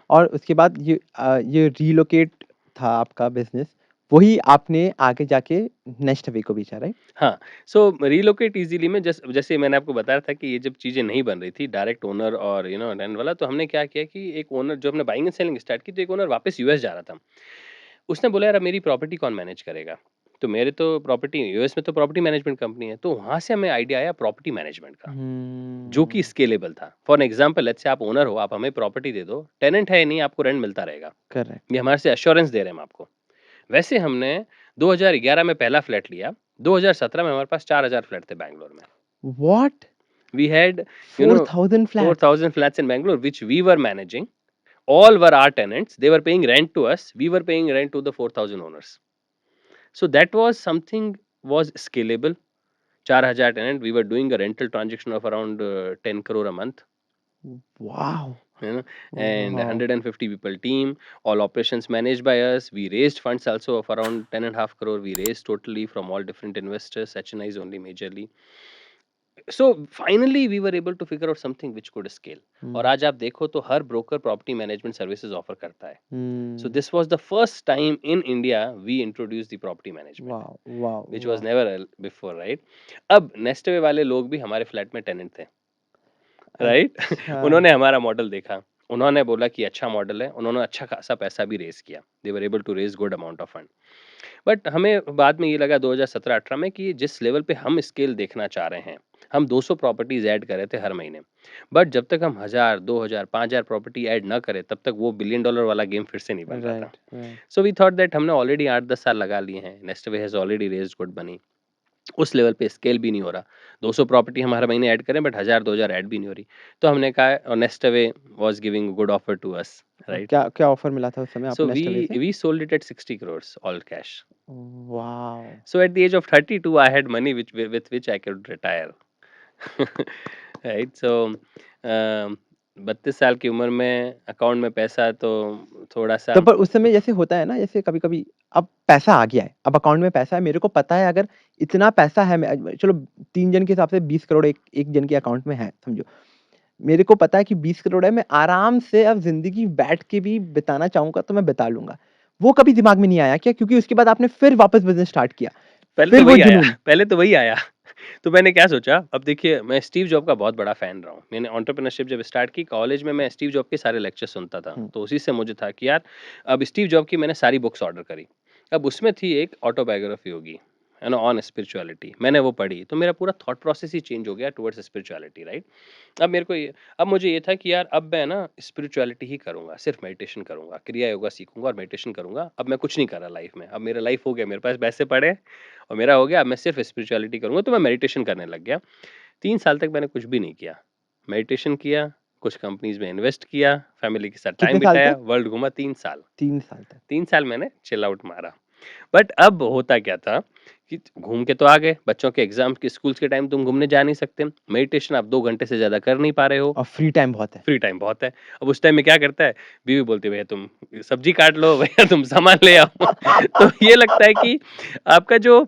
और उसके बाद ये रीलोकेट था आपका बिज़नेस, वही आपने आगे जाके नेक्स्ट वे को बेचा, राइट? हाँ, सो रिलोकेट ईज़िली में जैसे मैंने आपको बताया था कि ये जब चीज़ें नहीं बन रही थी, डायरेक्ट ओनर और रेंट वाला, तो हमने क्या किया कि एक ओनर जो हमने बाइंग एंड सेलिंग स्टार्ट की, तो एक ओनर वापस यूएस जा रहा था। उसने बोला, "यार, अब मेरी प्रॉपर्टी कौन मैनेज करेगा?" तो मेरे तो प्रॉपर्टी यूएस में तो प्रॉपर्टी मैनेजमेंट कंपनी है, तो वहाँ से हमें आइडिया आया प्रॉपर्टी मैनेजमेंट का, जो कि हुँ, स्केलेबल था। फॉर एग्ज़ाम्पल लेट्स से आप ओनर हो, आप हमें प्रॉपर्टी दे दो, टेनेंट है या नहीं, आपको रेंट मिलता रहेगा। करेक्ट। ये हमारे से एश्योरेंस दे रहे हैं हम आपको। वैसे हमने 2011 में पहला फ्लैट लिया, 2017 में हमारे पास 4000 फ्लैट थे बैंगलोर में। What? We had, you know, 4000 flats? 4,000 flats in Bangalore, which we were managing. All were our tenants. They were paying rent to us. We were paying rent to the 4,000 owners. So that was something was scalable. 4,000 tenant. We were doing a rental transaction of around 10 crore a month. Wow! You know, and wow! 150 people team. All operations managed by us. We raised funds also of around 10.5 crore. We raised totally from all different investors. HNIs only majorly. So finally we were able to figure out something which could scale. और आज आप देखो तो हर broker property management services offer करता है। So this was the first time in India we introduced the property management, wow, wow, which was wow! never before, right? अब नेस्टवे वाले लोग भी हमारे फ्लैट में टेनेंट थे, राइट? अच्छा। उन्होंने हमारा मॉडल देखा, उन्होंने बोला कि अच्छा मॉडल है, उन्होंने अच्छा खासा पैसा भी रेज किया। They were able to raise good amount of fund. But हमें बाद में ये लगा 2017-18 में कि जिस लेवल पे हम स्केल देखना चाह रहे हैं, हम 200 प्रॉपर्टीज ऐड कर रहे थे हर महीने। बट जब तक हम 1000, 2000, 5000 प्रॉपर्टी ऐड ना करें, तब तक वो बिलियन डॉलर वाला गेम फिर से नहीं बन रहा था। Right, right. So we thought that हमने ऑलरेडी 8-10 साल लगा लिए हैं, Nestaway has already raised good money. उस लेवल पे स्केल भी नहीं हो रहा। 200 प्रॉपर्टी हम हर महीने ऐड करें बट 1000-2000 ऐड भी नहीं हो रही। तो हमने कहा और Nestaway was giving good offer to us, right? क्या क्या ऑफर मिला था उस समय So आपको नेस्टवे से? we sold it at 60 crores all cash. Wow! So at the age of 32, I had money with which I could retire. Right? So 32 साल की उम्र में अकाउंट में पैसा तो थोड़ा सा तो पर उस समय जैसे होता है ना, जैसे कभी-कभी अब पैसा आ गया है, अब अकाउंट में पैसा है, मेरे को पता है अगर इतना पैसा है मैं चलो 3 जन के हिसाब से 20 करोड़ एक जन के अकाउंट में है, समझो। मेरे को पता है कि 20 करोड़ है, मैं आराम से अब ज़िंदगी बैठ के भी बिताना चाहूँगा तो मैं बिता लूँगा। वो कभी दिमाग में नहीं आया क्या? क्योंकि उसके बाद आपने फिर वापस बिज़नेस स्टार्ट किया, पहले फिर तो वो वही आया जुनून। पहले तो वही आया। तो मैंने क्या सोचा, अब देखिए मैं स्टीव जॉब का बहुत बड़ा फैन रहा हूँ। मैंने एंटरप्रेन्योरशिप जब स्टार्ट की कॉलेज में, मैं स्टीव जॉब के सारे लेक्चर सुनता था। हुँ, तो उसी से मुझे था कि यार अब स्टीव जॉब की मैंने सारी बुक्स ऑर्डर करी। अब उसमें थी एक ऑटोबायोग्राफी होगी, है ना, ऑन स्पिरिचुअलिटी। मैंने वो पढ़ी तो मेरा पूरा थॉट प्रोसेस ही चेंज हो गया टुवर्ड्स स्पिरिचुअलिटी, राइट? अब मेरे को ये अब मुझे ये था कि यार अब मैं ना स्पिरिचुअलिटी ही करूँगा, सिर्फ मेडिटेशन करूँगा, क्रिया योगा सीखूँगा और मेडिटेशन करूँगा। अब मैं कुछ नहीं कर रहा लाइफ में। अब मेरा लाइफ हो गया, मेरे पास पैसे पड़े और मेरा हो गया, अब मैं सिर्फ स्पिरिचुअलिटी करूँगा, तो मैं मेडिटेशन करने लग गया। 3 साल तक मैंने कुछ भी नहीं किया। मेडिटेशन किया, कुछ कंपनीज़ में इन्वेस्ट किया, फैमिली के साथ टाइम कितने साल बिताया, तक? वर्ल्ड घूमा 3 साल। 3 साल तक। 3 साल मैंने चिल आउट मारा। बट अब होता क्या था कि घूम के तो आ गए, बच्चों के एग्ज़ाम के स्कूल्स के टाइम तुम घूमने जा नहीं सकते। मेडिटेशन आप 2 घंटे से ज़्यादा कर नहीं पा रहे हो। और फ्री टाइम बहुत है। फ्री टाइम बहुत है। अब उस टाइम में क्या करता है, बीवी बोलती है भैया तुम सब्जी काट लो, भैया तुम सामान ले आओ। तो ये लगता है कि आपका जो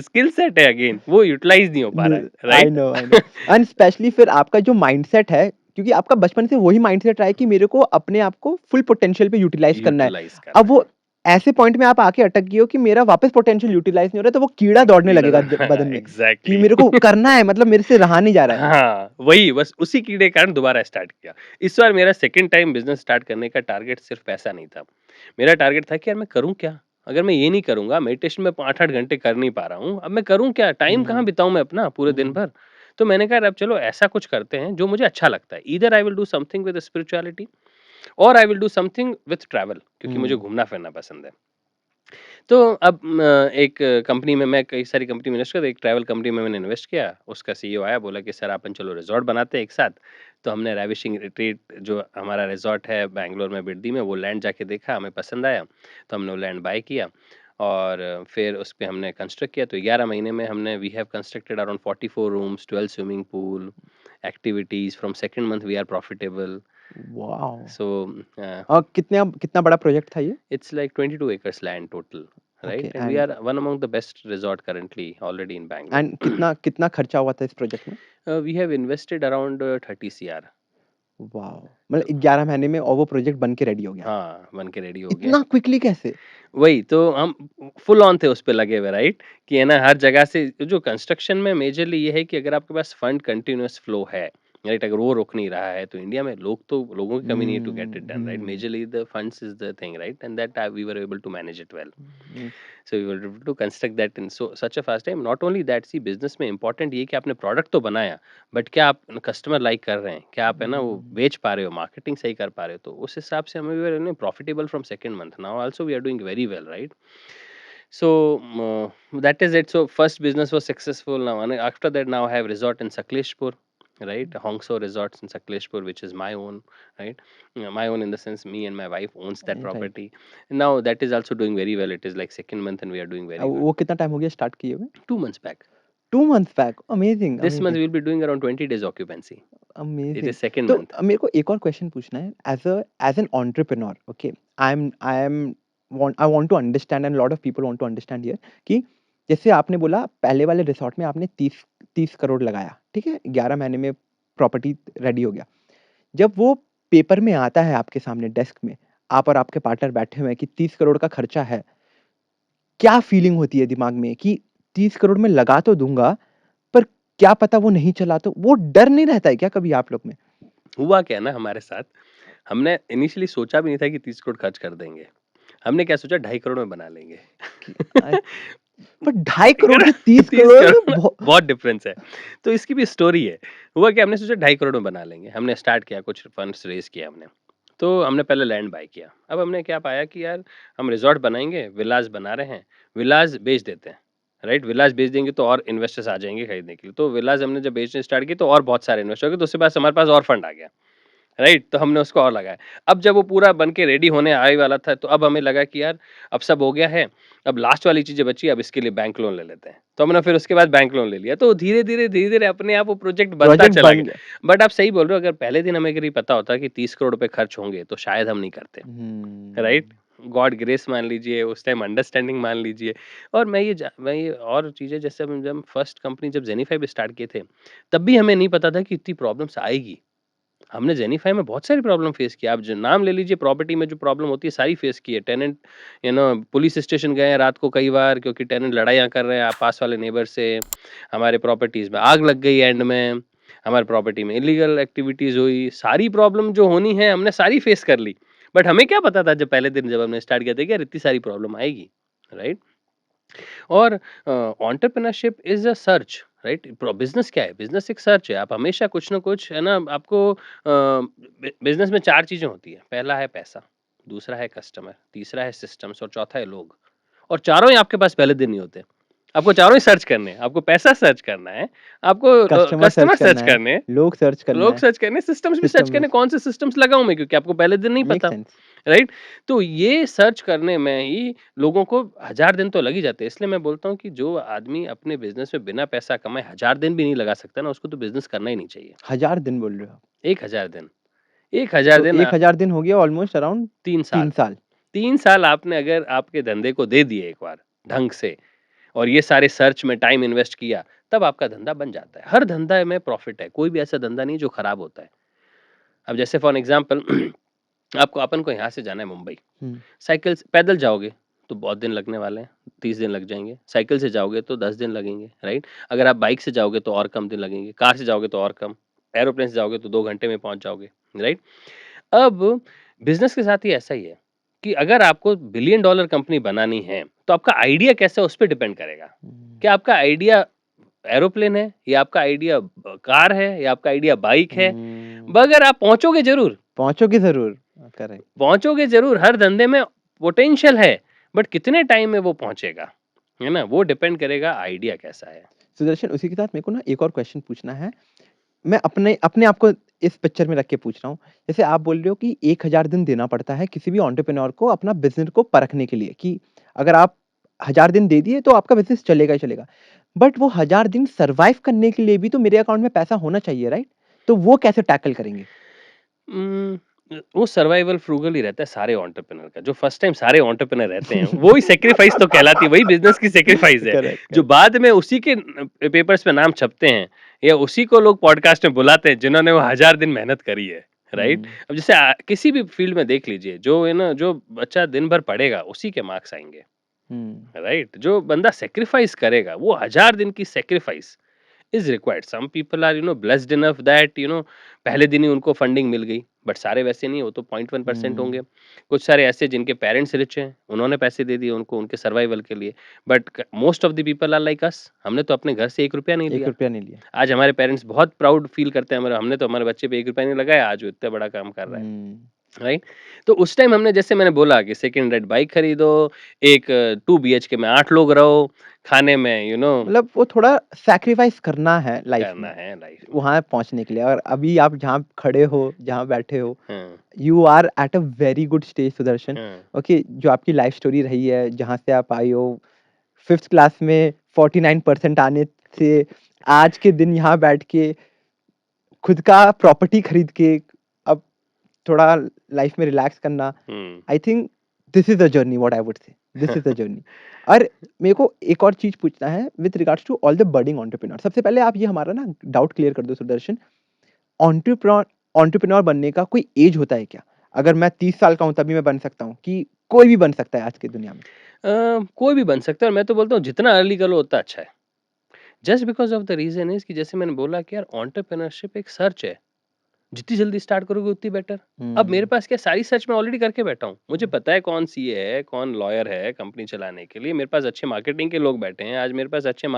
स्किल सेट है अगेन वो यूटिलाइज़ नहीं हो पा रहा है, I right? No, I know. And specially फिर आपका जो माइंडसेट है, क्योंकि आपका बचपन से वही माइंडसेट रहा है कि मेरे को अपने आप को फुल पोटेंशियल पे यूटिलाइज़ करना है। यूटिलाइज़ अब करना है। वो ऐसे पॉइंट में आप आके अटक गए हो कि मेरा वापस पोटेंशियल यूटिलाइज़ नहीं हो रहा है, तो वो कीड़ा दौड़ने कीड़ा लगेगा द बदन में कि एग्ज़ैक्टली। मेरे को करना है, मतलब मेरे से रहा नहीं जा रहा है। हाँ, वही बस उसी कीड़े के कारण दोबारा स्टार्ट किया। इस बार मेरा सेकंड टाइम बिज़नेस स्टार्ट करने का टारगेट सिर्फ़ पैसा नहीं था। मेरा टारगेट था कि यार मैं करूँ क्या? अगर मैं ये नहीं करूँगा, मेडिटेशन में 8-8 घंटे कर नहीं पा रहा हूँ, अब मैं करूँ क्या? टाइम कहाँ हुँ, बिताऊँ मैं अपना पूरे दिन हुँ, भर? तो मैंने कहा अब चलो ऐसा कुछ करते हैं जो मुझे अच्छा लगता है। Either I will do something with spirituality और I will do something with travel, क्योंकि मुझे हुँ। घूमना-फिरना पसंद है। तो अब एक कंपनी में मैं कई सारी कंपनी में इन्वेस्ट किया, तो एक ट्रैवल कंपनी में मैंने इन्वेस्ट किया। उसका सीईओ आया, बोला कि सर अपन चलो रिज़ॉर्ट बनाते हैं एक साथ। तो हमने रैविशिंग रिट्रीट जो हमारा रिज़ॉर्ट है बैंगलोर में बिडदी में, वो लैंड जाके देखा, हमें पसंद आया। तो हमने वो लैंड बाय किया और फिर उसपे हमने कंस्ट्रक्ट किया। तो 11 महीने में हमने we have constructed around 44 rooms, 12 swimming pool, activities. From second month we are profitable. Wow! So uh और कितना बड़ा प्रोजेक्ट था ये? It's like 22 acres land total, right? Okay. And we are one among the best resort currently already in Bangalore. And कितना कितना खर्चा हुआ था इस प्रोजेक्ट में? We have invested around 30 CR. Wow! तो मतलब 11 महीने में और वो प्रोजेक्ट बन के रेडी हो गया। हाँ, बन के रेडी हो गया। इतना क्विकली कैसे? वही तो हम फुल ऑन थे उस पे लगे हुए, राइट? कि है ना हर जगह से जो कंस्ट्रक्शन में मेजरली ये है कि अगर आपके पास फंड कंटीन्यूअस फ्लो है, राइट? अगर वो रुक नहीं रहा है तो इंडिया में लोगों की कमी नहीं है to get it done, right? Hmm. Majorly the funds is the thing, right? And that we were able to manage it well. Hmm, So we were able to construct that in such a fast time. Not only that, see business में important ये कि आपने product तो बनाया, but क्या आप customer like कर रहे हैं? क्या आप है ना वो हुँ। बेच पा रहे हो, मार्केटिंग सही कर पा रहे हो? तो उस हिसाब से हमें we are profitable from second month. Now also we are doing very well, right? So that is it. So first business was successful now, and after that now I have resort in Sakleshpur, right? Hongso Resorts in Sakleshpur, which is my own, right? My own in the sense me and my wife owns that right. property. Now that is also doing very well. It is like second month and we are doing very well. वो कितना time हो गया start किए हुए? 2 months back. 2 months back. Amazing, This month amazing, we'll be doing around 20 days occupancy. It amazing. is second तो month. मेरे को एक और क्वेश्चन पूछना है as an entrepreneur, okay, I want to understand and lot of people want to understand here कि जैसे आपने बोला पहले वाले रिसॉर्ट में आपने 30 30 करोड़ लगाया, ठीक है? 11 महीने में प्रॉपर्टी रेडी हो गया। जब वो पेपर में आता है आपके सामने डेस्क में, आप और आपके पार्टनर बैठे हुए हैं कि 30 करोड़ का खर्चा है, क्या फीलिंग होती है दिमाग में कि 30 करोड़ मैं लगा तो दूँगा, पर क्या पता वो नहीं चला तो? वो डर नहीं रहता है क्या कभी आप लोग में? हुआ क्या ना हमारे साथ, हमने इनिशियली सोचा भी नहीं था कि 30 करोड़ खर्च कर देंगे। हमने क्या सोचा 2.5 करोड़ में बना लेंगे। कि पर 2.5 करोड़ करोड़ से 30 30 करोड़ में करोड़ बहुत डिफरेंस है। तो इसकी भी स्टोरी है। हुआ क्या हमने सोचा 2.5 करोड़ में बना लेंगे। हमने स्टार्ट किया कुछ फंड्स रेज़ किया हमने। तो हमने पहले लैंड बाय किया। अब हमने क्या पाया कि यार हम रिज़ॉर्ट बनाएँगे, विलास बना रहे हैं, विलास बेच देते हैं, राइट? विलास बेच देंगे तो और इन्वेस्टर्स आ जाएँगे खरीदने के लिए। तो विलास हमने जब बेचने स्टार्ट किए तो और बहुत सारे इन्वेस्टर हो गए तो उसके बाद हमारे पास और फंड आ गया। राइट? तो हमने उसको और लगाया। अब जब वो पूरा बन के रेडी होने आने वाला था, तो अब हमें लगा कि यार अब सब हो गया है, अब लास्ट वाली चीज़ें बची, अब इसके लिए बैंक लोन ले लेते हैं। तो हमने फिर उसके बाद बैंक लोन ले लिया। तो धीरे-धीरे अपने आप वो प्रोजेक्ट बनता प्रोजेक्ट चला बन गया। गया। बट आप सही बोल रहे हो, अगर पहले दिन हमें अगर ये पता होता कि 30 करोड़ रुपए खर्च होंगे, तो शायद हम नहीं करते। राइट? हुँ। गॉड ग्रेस मान लीजिए, उस टाइम अंडरस्टैंडिंग मान लीजिए। और मैं ये और चीज़ें जैसे हम जब फर्स्ट कंपनी जब ज़ेनिफ़ाई भी स्टार्ट किए थे, तब भी हमें नहीं पता था कि इतनी प्रॉब्लम्स आएगी। हमने ज़ेनिफ़ाई में बहुत सारी प्रॉब्लम फेस की। आप ज नाम ले लीजिए प्रॉपर्टी में जो प्रॉब्लम होती है सारी फेस की है। टेनेंट पुलिस स्टेशन गए हैं रात को कई बार क्योंकि टेनेंट लड़ाइयाँ कर रहे हैं पास वाले नेबर से। हमारे प्रॉपर्टीज़ में आग लग गई एंड में। हमारी प्रॉपर्टी में इल्लीगल एक्टिविटीज़ हुई। सारी प्रॉब्लम जो होनी है हमने सारी फेस कर ली। बट हमें क्या पता था जब पहले दिन जब हमने स्टार्ट किया था कि यार इतनी सारी प्रॉब्लम आएगी, राइट? और entrepreneurship is a search, right? Business क्या है? बिज़नेस एक सर्च है। आप हमेशा कुछ ना कुछ है ना आपको बिज़नेस में 4 चीज़ें होती हैं। पहला है पैसा, दूसरा है कस्टमर, तीसरा है सिस्टम्स और चौथा है लोग। और चारों ही आपके पास पहले दिन नहीं होते। आपको चारों ही सर्च करने हैं। आपको पैसा सर्च करना है, आपको कस्टमर सर्च कस्टमर करना सर्च है, करने हैं, लोग सर्च करना लोग है, सर्च करने हैं, सिस्टम्स भी सर्च सिस्टम में करने हैं, कौन से सिस्टम्स लगाऊँ मैं क्योंकि आपको पहले दिन नहीं मेक पता। सेंस। राइट? तो ये सर्च करने में ही लोगों को 1000 दिन तो लग ही जाते हैं। इसलिए मैं बोलता हूँ कि जो आदमी अपने बिज़नेस में बिना पैसा कमाए 1000 दिन भी नहीं लगा सकता ना, उसको तो बिज़नेस करना ही नहीं चाहिए। 1000 दिन बोल रहे हो आप। 1000 दिन, 1000 तो दिन 1000 दिन हो गया ऑलमोस्ट अराउंड 3 3 साल। साल। 3 साल आपने अगर आपके धंधे को दे दिए एक बार ढंग से और ये सारे सर्च में टाइम इन्वेस्ट किया, तब आपका धंधा बन जाता है। हर धंधा में प्रॉफ़िट है, कोई भी ऐसा धंधा नहीं जो खराब होता है। अब जैसे फॉर एग्ज़ाम्पल आपको अपन को यहाँ से जाना है मुंबई। हुँ, साइकिल से पैदल जाओगे तो बहुत दिन लगने वाले हैं, 30 दिन लग जाएँगे। साइकिल से जाओगे तो 10 दिन लगेंगे, राइट? अगर आप बाइक से जाओगे तो और कम दिन लगेंगे, कार से जाओगे तो और कम, एरोप्लेन से जाओगे तो 2 घंटे में पहुँच जाओगे, राइट? अब बिज़नेस के साथ ही ऐसा ही है कि अगर आपको बिलियन डॉलर कंपनी बनानी है, तो आपका आइडिया कैसा है उस पे डिपेंड करेगा। हुँ, क्या आपका आइडिया एरोप्लेन है या आपका आइडिया कार है या आपका आइडिया बाइक है, हुँ। मगर आप पहुँचोगे ज़रूर। पहुँचोगे ज़रूर। करेक्ट। पहुँचोगे ज़रूर, हर धंधे में पोटेंशियल है, बट कितने टाइम में वो पहुँचेगा, है ना? वो डिपेंड करेगा आइडिया कैसा है। सुदर्शन उसी के साथ मेरे को ना एक और क्वेश्चन पूछना है। मैं अपने अपने आप को इस पिक्चर में रख के पूछ रहा हूँ। जैसे आप बोल रहे हो कि 1000 दिन देना पड़ता है किसी भी एंटरप्रेन्योर को अपना बिज़नेस को परखने के लिए कि अगर आप 1000 दिन दे दिए तो आपका बिज़नेस चलेगा ही चलेगा। बट वो 1000 दिन सर्वाइव करने के लिए भी तो मेरे अकाउंट में पैसा होना चाहिए, राइट? तो वो कैसे टैकल करेंगे? उम, वो सर्वाइवल फ्रूगल ही रहता है सारे एंटरप्रेन्योर का, जो फर्स्ट टाइम सारे एंटरप्रेन्योर रहते हैं, वो ही सैक्रिफाइस तो कहलाती है, वही बिज़नेस की सैक्रिफाइस है। करेक्ट, जो करेक्ट। बाद में उसी के पेपर्स पे नाम छपते हैं या उसी को लोग पॉडकास्ट में बुलाते हैं जिन्होंने वो 1000 दिन मेहनत करी है, राइट? हुँ, अब जैसे किसी भी फील्ड में देख लीजिए, जो है ना जो बच्चा दिन भर पढ़ेगा, उसी के मार्क्स आएँगे। हुँ, राइट जो बंदा सेक्रीफाइस करेगा वो 1000 दिन की sacrifice is required some people are blessed enough that पहले दिन ही उनको फंडिंग मिल गई बट सारे वैसे नहीं वो तो 0.1% होंगे हुँ। कुछ सारे ऐसे जिनके पेरेंट्स रिच हैं उन्होंने पैसे दे दिए उनको उनके सर्वाइवल के लिए but most of the people are like us हमने तो अपने घर से 1 रुपया नहीं लिया ₹1 नहीं लिया। आज हमारे पेरेंट्स बहुत प्राउड फील करते हैं हमारे हमने तो हमारे बच्चे पे 1 रुपया नहीं लगाया आज वो इतना बड़ा काम कर रहा है हुँ। राइट? तो उस टाइम हमने जैसे मैंने बोला कि सेकंड हैंड बाइक खरीदो, एक 2 बीएचके में 8 लोग रहो, खाने में मतलब वो थोड़ा सैक्रिफाइस करना है लाइफ करना में, है लाइफ में। वहाँ पहुँचने के लिए और अभी आप जहाँ खड़े हो, जहाँ बैठे हो, हाँ, you are at a very good stage Sudarshan. हाँ। ओके, जो आपकी लाइफ स्टोरी रही है, जहाँ से आप आई हो, 5th क्लास में 49% आने से आज के दिन यहाँ बैठ के खुद का प्रॉपर्टी खरीद के अब थोड़ा लाइफ में रिलैक्स करना, hmm, I think this is the journey what I would say. This is the journey. और मेरे को एक और चीज़ पूछना है with regards to all the budding entrepreneur. सबसे पहले आप ये हमारा ना डाउट क्लियर कर दो सुदर्शन, एंटरप्रेन्योर एंटरप्रेन्योर बनने का कोई एज होता है क्या? अगर मैं 30 साल का हूँ तभी मैं बन सकता हूँ कि कोई भी बन सकता है आज की दुनिया में? कोई भी बन सकता है और मैं तो बोलता हूँ जितना अर्ली करो उतना अच्छा है। Just because of the reason is कि जैसे मैंने बोला कि यार एंटरप्रेन्योरशिप एक सर्च है। जितनी जल्दी स्टार्ट करोगे उतनी बेटर। अब मेरे हुँ, पास क्या सारी सर्च मैं ऑलरेडी करके बैठा हूँ। मुझे हुँ, पता है कौन सीए है, कौन लॉयर है कंपनी चलाने के लिए। मेरे पास अच्छे मार्केटिंग के लोग बैठे हैं। आज मेरे पास अच्छे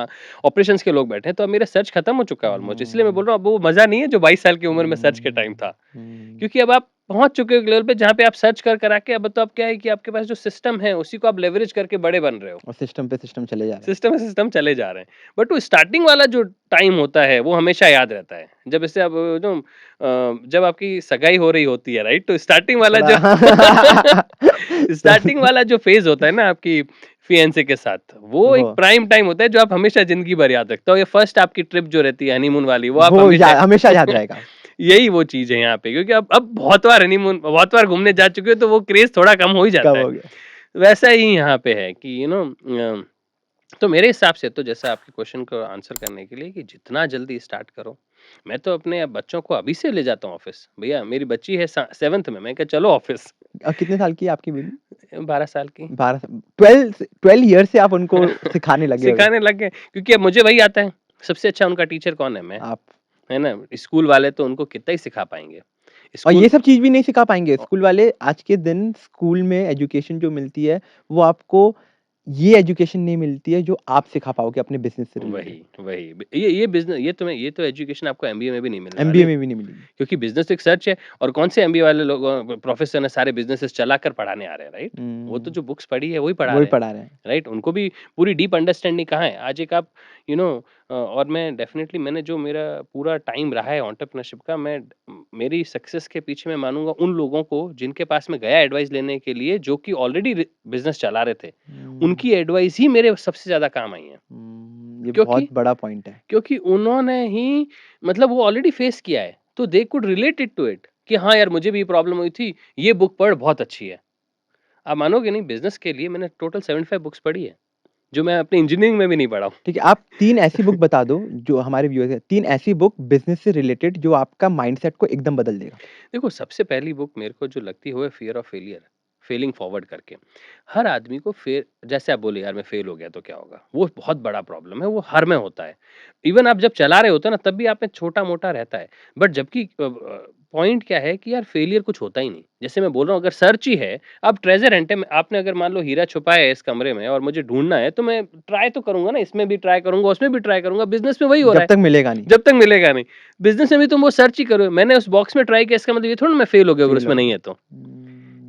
ऑपरेशंस के लोग बैठे हैं। तो अब मेरा सर्च खत्म हो चुका है ऑलमोस्ट। इसलिए मैं बोल हुँ, रहा हूँ अब वो मज़ा नहीं है जो 22 साल की उम्र में सर्च के टाइम हुँ, था। हुँ। क्योंकि अब आप पहुँच चुके हो एक लेवल पे जहाँ पे आप सर्च कर आके अब तो अब क्या है कि आपके पास जो सिस्टम है उसी को आप लेवरेज करके बड़े बन रहे हो। और सिस्टम पे सिस्टम चले जा रहे हैं। सिस्टम चले जा रहे हैं। बट वो स्टार्टिंग वाला जो टाइम होता है, वो हमेशा याद रहता है। जब ऐसे अब जब आपकी सगाई हो रही होती है, राइट? तो स्टार्टिंग वाला थोड़ा जो स्टार्टिंग वाला जो फेज़ होता है ना आपकी फियांसे के साथ, वो वो एक प्राइम टाइम होता है जो आप हमेशा ज़िंदगी भर याद रखते हो। ये फर्स्ट आपकी ट्रिप जो रहती है हनीमून वाली, वो आप वो या हमेशा हमेशा याद रहेगा। यही वो चीज़ है यहाँ पे क्योंकि अब बहुत बार घूमने जा चुके हो, तो वो क्रेज़ थोड़ा कम हो ही कब जाता है। हो गया? वैसा ही यहाँ पे है कि तो मेरे हिसाब से तो जैसा आपके क्वेश्चन को आंसर करने के लिए कि जितना जल्दी स्टार्ट करो। मैं तो अपने बच्चों को अभी से ले जाता हूँ ऑफिस। भैया मेरी बच्ची है 7th में, मैं कहा चलो ऑफिस। कितने साल की है आपकी बेबी? 12 साल की। 12 12 ईयर्स से आप उनको सिखाने लगे हो। सिखाने लग गए क्योंकि अब मुझे वही आता है। सबसे अच्छा उनका टीचर कौन है? मैं। आप है ना? स्कूल वाले तो उनको कितना ही सिखा पाएँगे। और स्कूल ये सब चीज़ भी नहीं सिखा पाएँगे। अ, स्कूल वाले आज के दिन स्कूल में एजुकेशन जो मिलती है, वो आपको ये एजुकेशन नहीं मिलती है जो आप सिखा पाओगे अपने बिज़नेस से वही, रिलेटेड। वही। ये बिज़नेस ये तो एजुकेशन आपको एमबीए में भी नहीं मिलने एमबीए वाली। में भी नहीं मिलेगी। क्योंकि बिज़नेस तो एक सर्च है और कौन से एमबीए वाले लोग प्रोफ़ेसर ने सारे बिज़नेसेस चलाकर पढ़ाने आ रहे हैं, राइट? वो तो हुँ, जो बुक्स पढ़ी है, वही पढ़ा वही रहे हैं, पढ़ा रहे हैं। राइट? उनको भी पूरी डीप अंडरस्टैंडिंग कहाँ है? आज एक आप यू नो और मैं डेफ़िनेटली मैंने जो मेरा पूरा टाइम रहा है एंटरप्रेन्योरशिप का, मेरी सक्सेस के पीछे मैं मानूँगा उन लोगों को जिनके पास मैं गया एडवाइस लेने के लिए, जो कि ऑलरेडी बिज़नेस चला रहे थे। हुँ, उनकी एडवाइस ही मेरे सबसे ज़्यादा काम आई है। ये क्योंकि बहुत बड़ा पॉइंट है। क्योंकि उन्होंने ही मतलब वो ऑलरेडी फेस किया है, तो they could relate it to it कि हाँ यार मुझे भी ये प्रॉब्लम हुई थी, ये बुक पढ़ बहुत अच्छी है। आप मानोगे नहीं बिज़नेस के लिए मैंने टोटल 75 बुक्स पढ़ी है, जो मैं अपनी इंजीनियरिंग में भी नहीं पढ़ा हूँ। ठीक है, आप 3 ऐसी बुक बता दो जो हमारे व्यूअर्स हैं, 3 ऐसी बुक बिज़नेस से रिलेटेड जो आपका माइंडसेट को एकदम बदल देगा। देखो सबसे पहली बुक मेरे को जो लगती है वो है fear of failure, failing forward करके। हर आदमी को फेल जैसे आप बोले यार मैं फेल हो गया तो क्या होगा? वो बहुत बड़ा प्रॉब्लम है, वो हर में होता है। इवन आप जब चला रहे होते हो ना तब भी आप में छोटा-मोटा रहता है। बट जबकि पॉइंट क्या है कि यार फेलियर कुछ होता ही नहीं। जैसे मैं बोल रहा हूँ अगर सर्च ही है, अब ट्रेज़र हंट है आपने अगर मान लो हीरा छुपाया है इस कमरे में और मुझे ढूँढना है तो मैं ट्राई तो करूँगा ना, इसमें भी ट्राई करूँगा, उसमें भी ट्राई करूँगा, बिज़नेस में वही हो रहा जब है। तक मिलेगा नहीं, जब तक मिलेगा नहीं। बिज़नेस में भी तुम वो सर्च ही करो। मैंने उस बॉक्स में ट्राई किया इसका मतलब ये थोड़ी ना मैं फेल हो गया अगर फ़ेल उसमें हो नहीं गया। है तो।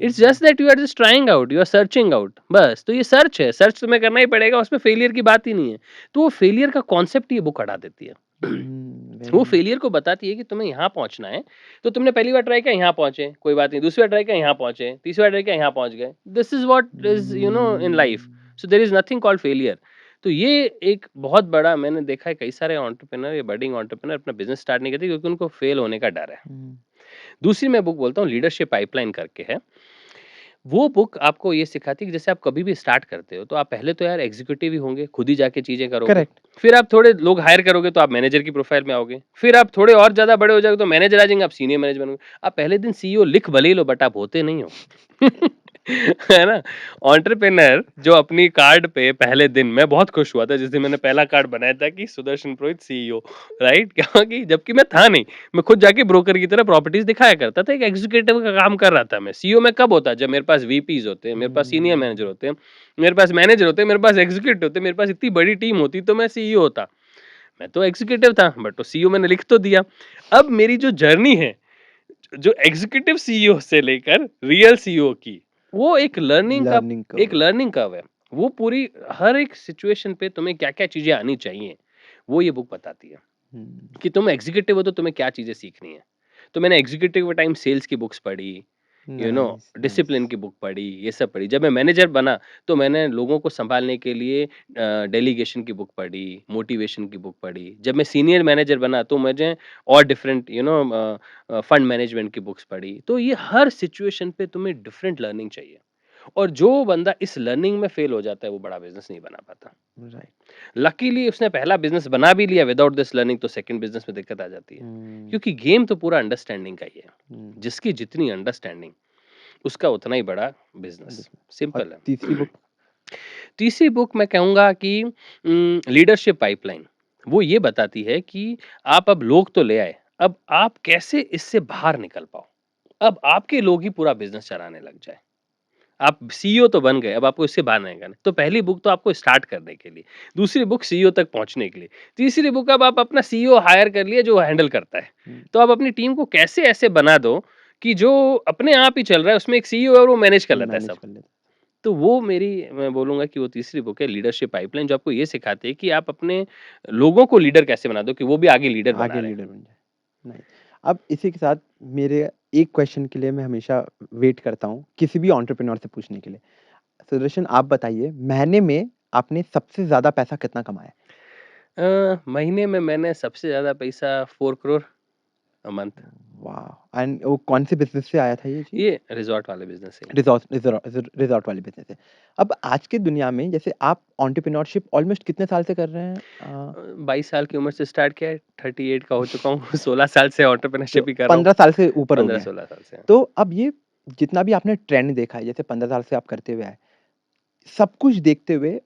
It's just that you are just trying out, you are searching out बस। तो ये सर्च है, सर्च तुम्हें करना ही पड़ेगा, उसमें फेलियर की बात ही नहीं है। तो वो फेलियर का कॉन्सेप्ट ही ये बुक हटा देती है। वो वेरी नाइस। फेलियर को बताती है कि तुम्हें यहाँ पहुँचना है, तो तुमने पहली बार ट्राई किया यहाँ पहुँचे, कोई बात नहीं, दूसरी बार ट्राई किया यहाँ पहुँचे, तीसरी बार ट्राई किया यहाँ पहुँच गए। This is what is in life. Hmm, so there is nothing called failure. तो ये एक बहुत बड़ा मैंने देखा है कई सारे एंटरप्रेन्योर या बडिंग एंटरप्रेन्योर अपना बिज़नेस स्टार्ट नहीं करते क्योंकि उनको फेल होने का डर है। हुँ, दूसरी मैं बुक बोलता हूँ लीडरशिप पाइपलाइन करके है। वो बुक आपको ये सिखाती है कि जैसे आप कभी भी स्टार्ट करते हो तो आप पहले तो यार एग्जीक्यूटिव ही होंगे, खुद ही जाके चीज़ें करोगे। करेक्ट। फिर आप थोड़े लोग हायर करोगे तो आप मैनेजर की प्रोफाइल में आओगे। फिर आप थोड़े और ज़्यादा बड़े हो जाओगे तो मैनेजर आ जाएँगे, आप सीनियर मैनेजर बनोगे। आप पहले दिन सीईओ लिख भले ही लो बट आप होते नहीं हो। है ना? एंटरप्रेन्योर जो अपनी कार्ड पे पहले दिन मैं बहुत खुश हुआ था जिस दिन मैंने पहला कार्ड बनाया था कि सुदर्शन पुरोहित सीईओ, राइट? क्या कि जबकि मैं था नहीं। मैं खुद जाके ब्रोकर की तरह प्रॉपर्टीज़ दिखाया करता था, एक एग्ज़ीक्यूटिव का काम कर रहा था मैं। सीईओ मैं कब होता? जब मेरे पास वीपीज़ होते, मेरे पास सीनियर मैनेजर हुँ, होते, मेरे पास मैनेजर होते, मेरे पास एग्ज़ीक्यूटिव होते, मेरे पास इतनी बड़ी टीम होती तो मैं सीईओ होता। मैं तो एग्ज़ीक्यूटिव था बट तो सीईओ मैंने लिख तो दिया। अब मेरी जो जर्नी है, जो एग्ज़ीक्यूटिव सीईओ से लेकर रियल सीईओ की, वो लर्निंग एक कर्व है। लर्निंग कर्व है। वो पूरी हर एक सिचुएशन पे तुम्हें क्या-क्या चीज़ें आनी चाहिए, वो ये बुक बताती है। हुँ, कि तुम एग्ज़ीक्यूटिव हो तो तुम्हें क्या चीज़ें सीखनी है। तो मैंने एग्ज़ीक्यूटिव के टाइम सेल्स की बुक्स पढ़ी, you know nice, nice. Discipline की बुक पढ़ी, ये सब पढ़ी। जब मैं मैनेजर बना तो मैंने लोगों को सँभालने के लिए डेलीगेशन की बुक पढ़ी, मोटिवेशन की बुक पढ़ी। जब मैं सीनियर मैनेजर बना तो मुझे और डिफरेंट फंड मैनेजमेंट की बुक्स पढ़ी। तो ये हर सिचुएशन पे तुम्हें डिफरेंट लर्निंग चाहिए। और जो बंदा इस लर्निंग में फेल हो जाता है वो बड़ा बिजनेस नहीं बना पाता। राइट। लकीली उसने पहला बिजनेस बना भी लिया विदाउट दिस लर्निंग, तो सेकंड बिजनेस में दिक्कत आ जाती है, क्योंकि गेम तो पूरा अंडरस्टैंडिंग का ही है। जिसकी जितनी अंडरस्टैंडिंग उसका उतना ही बड़ा बिजनेस। और सिंपल है। तीसरी बुक? तीसरी बुक मैं कहूंगा कि लीडरशिप पाइपलाइन। वो ये बताती है कि आप अब लोग तो ले आए, अब आप कैसे इससे बाहर निकल पाओ। अब आपके लोग ही पूरा बिजनेस चलाने लग जाए। आप सीईओ तो बन गए, अब आपको इससे बाहर नहीं निकलना। तो पहली बुक तो आपको स्टार्ट करने के लिए, दूसरी बुक सीईओ तक पहुंचने के लिए, तीसरी बुक अब आप अपना सीईओ हायर कर लिए जो हैंडल करता है। तो आप अपनी टीम को कैसे ऐसे बना दो कि जो अपने आप ही चल रहा है, उसमें एक सीईओ है और वो मैनेज कर लेता है मैनेज सब। कर लेते। तो वो मेरी, मैं बोलूँगा कि वो तीसरी बुक है लीडरशिप पाइपलाइन, जो आपको ये सिखाती है कि आप अपने लोगों को लीडर कैसे बना दो कि वो भी आगे लीडर बना आगे रहे हैं। लीडर बन जाए। नाइस। अब इसी के साथ मेरे एक क्वेश्चन के लिए मैं हमेशा वेट करता हूँ, किसी भी एंटरप्रेन्योर से पूछने के लिए। सुदर्शन, आप बताइए, महीने में आपने सबसे ज़्यादा पैसा कितना कमाया? महीने में मैंने सबसे ज़्यादा पैसा 4 करोड़ अ मंथ। वाह! एंड वो कौन से बिज़नेस से आया था ये चीज़? ये रिज़ॉर्ट वाले बिज़नेस से। रिज़ॉर्ट वाले बिज़नेस से। अब आज की दुनिया में जैसे आप एंटरप्रेन्योरशिप ऑलमोस्ट कितने साल से कर रहे हैं? 22 साल की उम्र से स्टार्ट किया है, 38 का हो चुका हूँ। 16 साल से तो एंटरप्रेन्योरशिप ही कर रहा हूँ। 15 साल से ऊपर हो गए हैं। 15-16 साल से। तो अब ये जितना भी आपने ट्रेंड देखा है, जैसे 15 साल से आप करते हुए आए, सब कुछ देखते हुए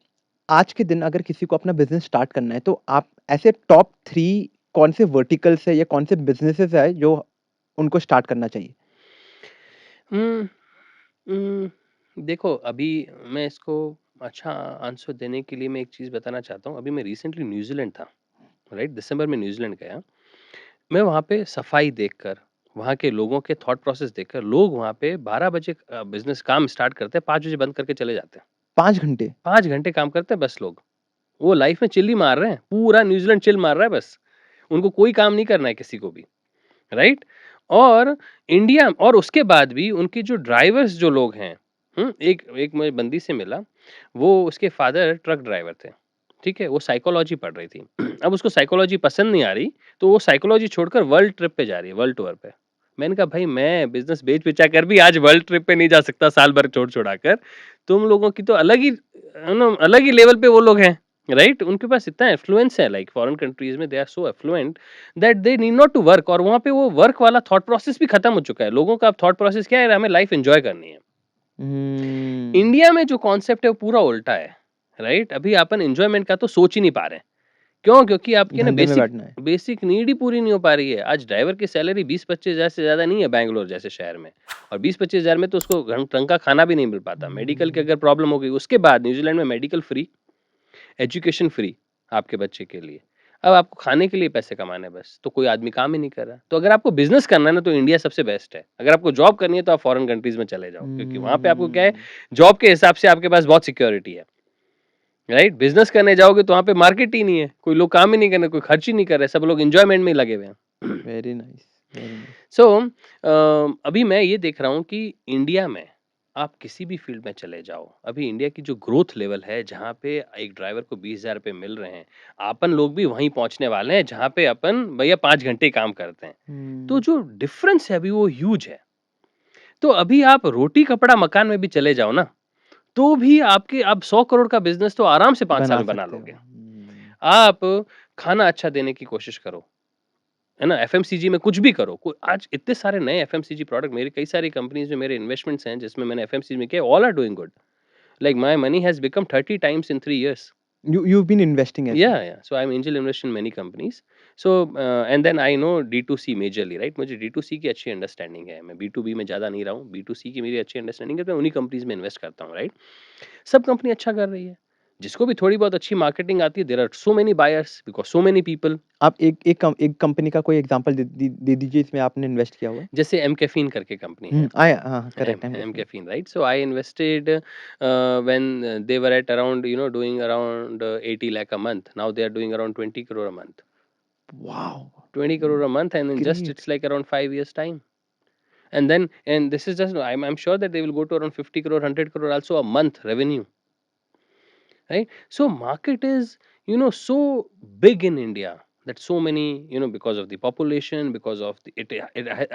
आज के दिन अगर किसी को अपना बिज़नेस स्टार्ट करना है, तो आप ऐसे टॉप 3 कौन से वर्टिकल्स है या कौन से बिज़नेसेस है जो उनको स्टार्ट करना चाहिए? हुँ, देखो अभी मैं इसको अच्छा आंसर देने के लिए मैं एक चीज़ बताना चाहता हूँ। अभी मैं रिसेंटली न्यूज़ीलैंड था, राइट? दिसंबर में न्यूज़ीलैंड गया। मैं वहाँ पे सफाई देखकर, वहाँ के लोगों के थॉट प्रोसेस देखकर, लोग वहाँ पे 12 बजे बिज़नेस काम स्टार्ट करते हैं, 5 बजे बंद करके चले जाते हैं। 5 घंटे? 5 घंटे काम करते हैं बस लोग। वो लाइफ में चिल ही मार रहे हैं, पूरा न्यूज़ीलैंड चिल मार रहा है बस। उनको कोई काम नहीं करना है किसी को भी, राइट? और इंडिया और उसके बाद भी उनके जो ड्राइवर्स जो लोग हैं, एक एक मुझे बंदी से मिला, वो उसके फादर ट्रक ड्राइवर थे, ठीक है? वो साइकोलॉजी पढ़ रही थी। अब उसको साइकोलॉजी पसंद नहीं आ रही, तो वो साइकोलॉजी छोड़कर वर्ल्ड ट्रिप पे जा रही है, वर्ल्ड टूर पे। मैंने कहा भाई मैं बिज़नेस बेच-बेचा कर भी आज वर्ल्ड ट्रिप पे नहीं जा सकता साल भर छोड़-छुड़ा कर। तुम लोगों की तो अलग ही अलग ही लेवल पे वो लोग हैं, राइट? उनके पास इतना इन्फ्लुएंस है, लाइक फॉरेन कंट्रीज़ में they are so affluent that they need not to work, और वहाँ पे वो वर्क वाला थॉट प्रोसेस भी खत्म हो चुका है। लोगों का अब थॉट प्रोसेस क्या है, हमें लाइफ एन्जॉय करनी है। हुँ। इंडिया में जो कॉन्सेप्ट है वो पूरा उल्टा है, राइट? अभी अपन एन्जॉयमेंट का तो सोच ही नहीं पा रहे हैं। क्यों? क्योंकि आपकी ना धंधे में बेसिक बैठना है। बेसिक नीड ही पूरी नहीं हो पा रही है। आज ड्राइवर की सैलरी 20-25 हज़ार से ज़्यादा नहीं है बैंगलोर जैसे शहर में, और 20-25 हज़ार में तो उसको ढंग का खाना भी नहीं मिल पाता। मेडिकल की हुँ। अगर प्रॉब्लम हो गई, उसके बाद न्यूज़ीलैंड में मेडिकल फ्री, एजुकेशन फ्री आपके बच्चे के लिए। अब आपको खाने के लिए पैसे कमाने हैं बस, तो कोई आदमी काम ही नहीं कर रहा। तो अगर आपको बिज़नेस करना है ना, तो इंडिया सबसे बेस्ट है। अगर आपको जॉब करनी है तो आप फॉरेन कंट्रीज़ में चले जाओ, क्योंकि वहाँ पे आपको क्या है, हुँ। जॉब के हिसाब से आपके पास बहुत सिक्योरिटी है, राइट? बिज़नेस करने जाओगे तो वहाँ पे मार्केट ही नहीं है, कोई लोग काम ही नहीं कर रहे, कोई खर्च ही नहीं कर रहे, सब लोग एन्जॉयमेंट में ही लगे हुए हैं। Very nice, very nice. So अभी मैं ये देख रहा हूँ कि इंडिया में आप किसी भी फील्ड में चले जाओ, अभी इंडिया की जो ग्रोथ लेवल है, जहाँ पे एक ड्राइवर को 20,000 रुपए मिल रहे हैं, अपन लोग भी वहीं पहुँचने वाले हैं, जहाँ पे अपन भैया 5 घंटे काम करते हैं। तो हुँ। जो डिफरेंस है अभी वो ह्यूज है। तो अभी आप रोटी कपड़ा मकान में भी चले जाओ ना, तो भी आपके आप 100 करोड़ का बिज़नेस तो आराम से 5 साल बना में बना सकते हो। लोगे। हुँ। आप खाना अच्छा देने की कोशिश करो, है ना? एफएमसीजी में कुछ भी करो, को आज इतने सारे नए एफएमसीजी प्रोडक्ट, मेरी कई सारी कंपनीज़ में मेरे इन्वेस्टमेंट्स हैं, जिसमें मैंने एफएमसीजी में किया, all are doing good. Like my money has become 30 times in 3 years. You've been investing as well. या so I am angel invest in many companies. So and then I know D2C majorly, right? मुझे D2C की अच्छी understanding है। मैं B2B में ज़्यादा नहीं रहा हूँ, बी2सी की मेरी अच्छी अंडरस्टैंडिंग है, तो मैं उन्हीं कंपनीज़ में इन्वेस्ट करता हूँ, राइट? सब कंपनी अच्छा कर रही है। जिसको भी थोड़ी बहुत अच्छी मार्केटिंग आती है, there are so many buyers because so many people. आप एक कंपनी का कोई एग्ज़ाम्पल दे दीजिए इसमें आपने इन्वेस्ट किया हुआ है? जैसे एम कैफ़ीन करके कंपनी है। हुँ, आया हाँ, M correct, I am M गेसिंग। caffeine, right? So I invested when they were at around, doing around 80 lakh a month. Now they are doing around 20 crore a month. Wow! 20 crore a month, and in just great. it's like around 5 years time. And this is just, I'm sure that they will go to around 50 crore, 100 crore also a month revenue, right? So market is, so big in India. that so many, because of the population, because of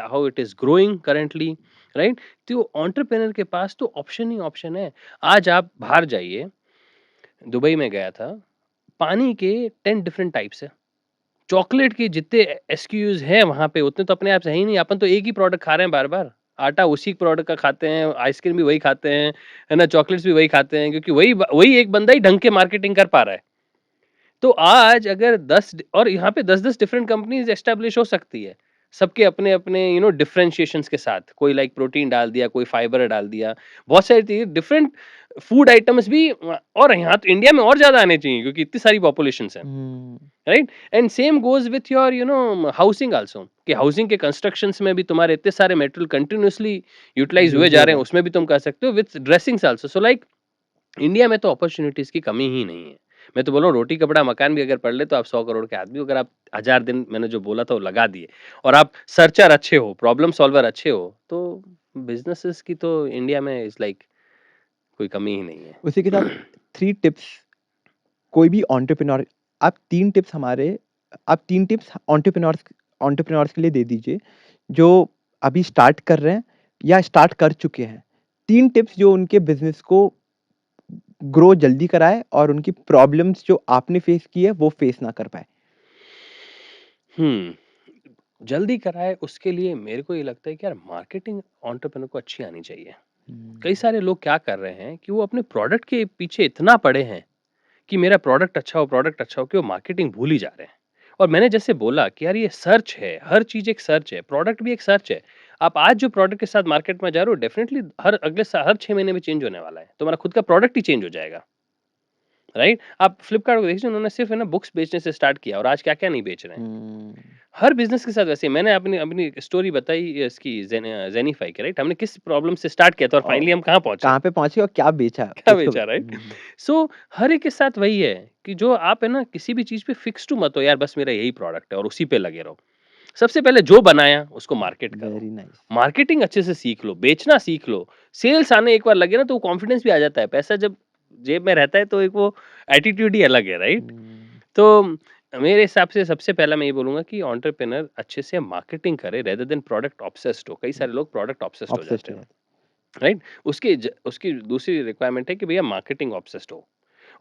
how it is growing currently, right? तो entrepreneur के पास तो option ही option है। आज आप बाहर जाइए, Dubai में गया था, पानी के 10 डिफरेंट टाइप्स है। चॉकलेट के जितने एसक्यूज हैं वहां पे उतने तो अपने आप से है ही नहीं। अपन तो एक ही प्रोडक्ट खा रहे हैं बार बार। आटा उसी प्रोडक्ट का खाते हैं, आइसक्रीम भी वही खाते हैं, है ना, चॉकलेट्स भी वही खाते हैं, क्योंकि वही वही एक बंदा ही ढंग के मार्केटिंग कर पा रहा है। तो आज अगर 10 और यहाँ पे 10-10 डिफरेंट कंपनीज एस्टेब्लिश हो सकती है, सबके अपने-अपने डिफरेंशिएशंस के साथ। कोई लाइक प्रोटीन डाल दिया, कोई फाइबर डाल दिया, बहुत सारी चीज़ें डिफरेंट फूड आइटम्स भी और यहाँ तो इंडिया में और ज़्यादा आने चाहिए क्योंकि इतनी सारी पॉपुलेशंस है, हुँ। Right? And same goes with your housing also, कि हाउसिंग के कंस्ट्रक्शंस में भी तुम्हारे इतने सारे मटेरियल कंटीन्यूअसली यूटिलाइज़ हुए यूज़ जा हो रहे रहा हैं, है। उसमें भी तुम कर सकते हो with dressings also. So like India में तो अपॉर्चुनिटीज की कमी ही नहीं है। मैं तो बोल रहा हूँ रोटी कपड़ा मकान भी अगर पढ़ ले तो आप 100 करोड़ के आदमी हो, अगर आप 1000 दिन मैंने जो बोला था वो लगा दिए और आप सर्चर अच्छे हो, प्रॉब्लम सॉल्वर अच्छे हो, तो बिजनेसेस की तो इंडिया में इज लाइक कोई कमी ही नहीं उसी के साथ है। 3 टिप्स कोई भी एंटरप्रेन्योर आप 3 टिप्स एंटरप्रेन्योर्स एंटरप्रेन्योर्स के लिए दे दीजिए, जो अभी स्टार्ट कर रहे हैं या स्टार्ट कर चुके हैं। 3 टिप्स जो उनके बिज़नेस को ग्रो जल्दी कराए और उनकी प्रॉब्लम्स जो आपने फेस की है, वो फेस ना कर पाए। जल्दी कराए उसके लिए मेरे को ये लगता है कि यार मार्केटिंग एंटरप्रेन्योर को अच्छी आनी चाहिए। कई हुँ। सारे लोग क्या कर रहे हैं कि वो अपने प्रोडक्ट के पीछे इतना पड़े हैं कि मेरा प्रोडक्ट अच्छा हो कि वो मार्केटिंग भूल ही जा रहे हैं। और मैंने जैसे बोला कि यार ये सर्च है, हर चीज़ एक सर्च है, प्रोडक्ट भी एक सर्च है। आप आज जो प्रोडक्ट के साथ मार्केट में जा रहे हो डेफिनिटली हर 6 महीने में चेंज होने वाला है। तुम्हारा खुद का प्रोडक्ट ही चेंज हो जाएगा, राइट? आप फ्लिपकार्ट को देखिए, उन्होंने सिर्फ है ना बुक्स बेचने से स्टार्ट किया और आज क्या-क्या नहीं बेच रहे हैं। हुँ। हर बिज़नेस के साथ वैसे ही मैंने अपनी अपनी स्टोरी बताई इसकी ज़ेनिफ़ाई की, राइट? हमने किस प्रॉब्लम से स्टार्ट किया था और और फाइनली हम कहाँ पहुँचे? कहाँ पे पहुँचे और क्या बेचा क्या इसको बेचा, राइट? हुँ। सो हर एक के साथ वही है कि जो आप है ना किसी भी चीज़ पे फिक्स्ड मत हो, यार बस मेरा यही प्रोडक्ट है और उसी पे लगे रहो। सबसे पहले जो बनाया उसको मार्केट करो। Very nice. मार्केटिंग अच्छे से सीख लो, बेचना सीख लो। सेल्स आने एक बार लगे ना तो वो कॉन्फिडेंस भी आ जाता है। पैसा जब जेब में रहता है तो एक वो एटीट्यूड ही अलग है, राइट? हुँ। तो मेरे हिसाब से सबसे पहला मैं ये बोलूँगा कि एंटरप्रेन्योर अच्छे से मार्केटिंग करे रेदर देन प्रोडक्ट ऑब्सेस्ड हो। कई सारे लोग प्रोडक्ट ऑब्सेस्ड हो ऑब्सेस्ड जाते हो हैं, जाते राइट? उसकी दूसरी रिक्वायरमेंट है कि भैया मार्केटिंग ऑब्सेस्ड हो।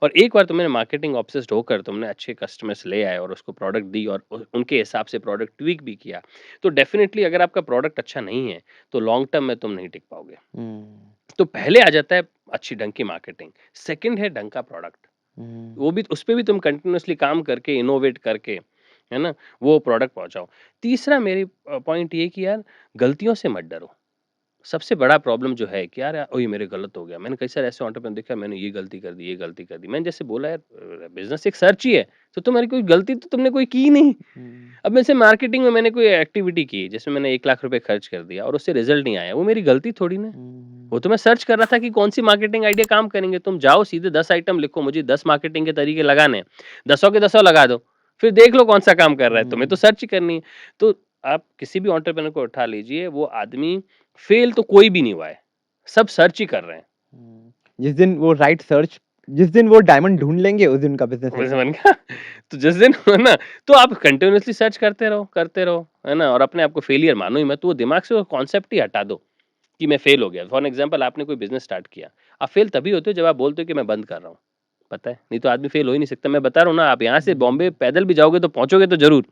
और एक बार तुमने मार्केटिंग ऑब्सेस्ड होकर तुमने अच्छे कस्टमर्स ले आए और उसको प्रोडक्ट दी और उनके हिसाब से प्रोडक्ट ट्वीक भी किया, तो डेफिनेटली अगर आपका प्रोडक्ट अच्छा नहीं है, तो लॉन्ग टर्म में तुम नहीं टिक पाओगे। हुँ। तो पहले आ जाता है अच्छी ढंग की मार्केटिंग, सेकंड है ढंग का प्रोडक्ट। हुँ। वो भी उसपे भी तुम कंटिन्यूअसली काम करके इनोवेट करके, है ना, वो प्रोडक्ट पहुँचाओ। तीसरा मेरी पॉइंट ये कि यार गलतियों से मत डरो। सबसे बड़ा प्रॉब्लम जो है कि यार ओए मेरे गलत हो गया। मैंने कई सारे ऐसे एंटरप्रेन्योर देखा है, मैंने ये गलती कर दी, ये गलती कर दी। मैंने जैसे बोला यार बिज़नेस एक सर्च ही है, तो तुम्हारी कोई गलती तो तुमने कोई की नहीं। हुँ। अब जैसे मार्केटिंग में मैंने कोई एक्टिविटी की, जिसमें मैंने 1 लाख रुपए खर्च कर दिया और उससे रिजल्ट नहीं आया, वो मेरी गलती थोड़ी ना है। वो हुँ। तो मैं सर्च कर रहा था कि कौन-सी मार्केटिंग आइडिया काम करेंगे। तुम जाओ सीधे 10 आइटम लिखो, मुझे 10 मार्केटिंग के तरीके लगाने हैं, दसों के दसों लगा दो। फिर देख लो कौन-सा काम कर रहा है, तुम्हें तो हुँ। सर्च ही करनी है। तो आप किसी भी एंटरप्रेन्योर को उठा लीजिए, वो आदमी फेल तो कोई भी नहीं हुआ है। सब सर्च ही कर रहे हैं। हुँ। जिस दिन वो डायमंड ढूँढ लेंगे, उस दिन उनका बिज़नेस वैसे सेट है। बन गया। तो जिस दिन हो ना, तो आप कंटिन्यूअसली सर्च करते रहो, है ना? और अपने आप को फेलियर मानो ही मत। वो दिमाग से वो कॉन्सेप्ट ही हटा दो कि मैं फेल हो गया। फॉर एग्जांपल आपने कोई बिज़नेस स्टार्ट किया। आप फेल तभी होते हो जब आप बोलते हो कि मैं बंद कर रहा हूँ। पता है? नहीं तो आदमी फेल हो ही नहीं सकता। मैं बता रहा हूँ ना, आप यहाँ से बॉम्बे हुँ। पैदल भी जाओगे तो पहुँचोगे तो ज़रूर।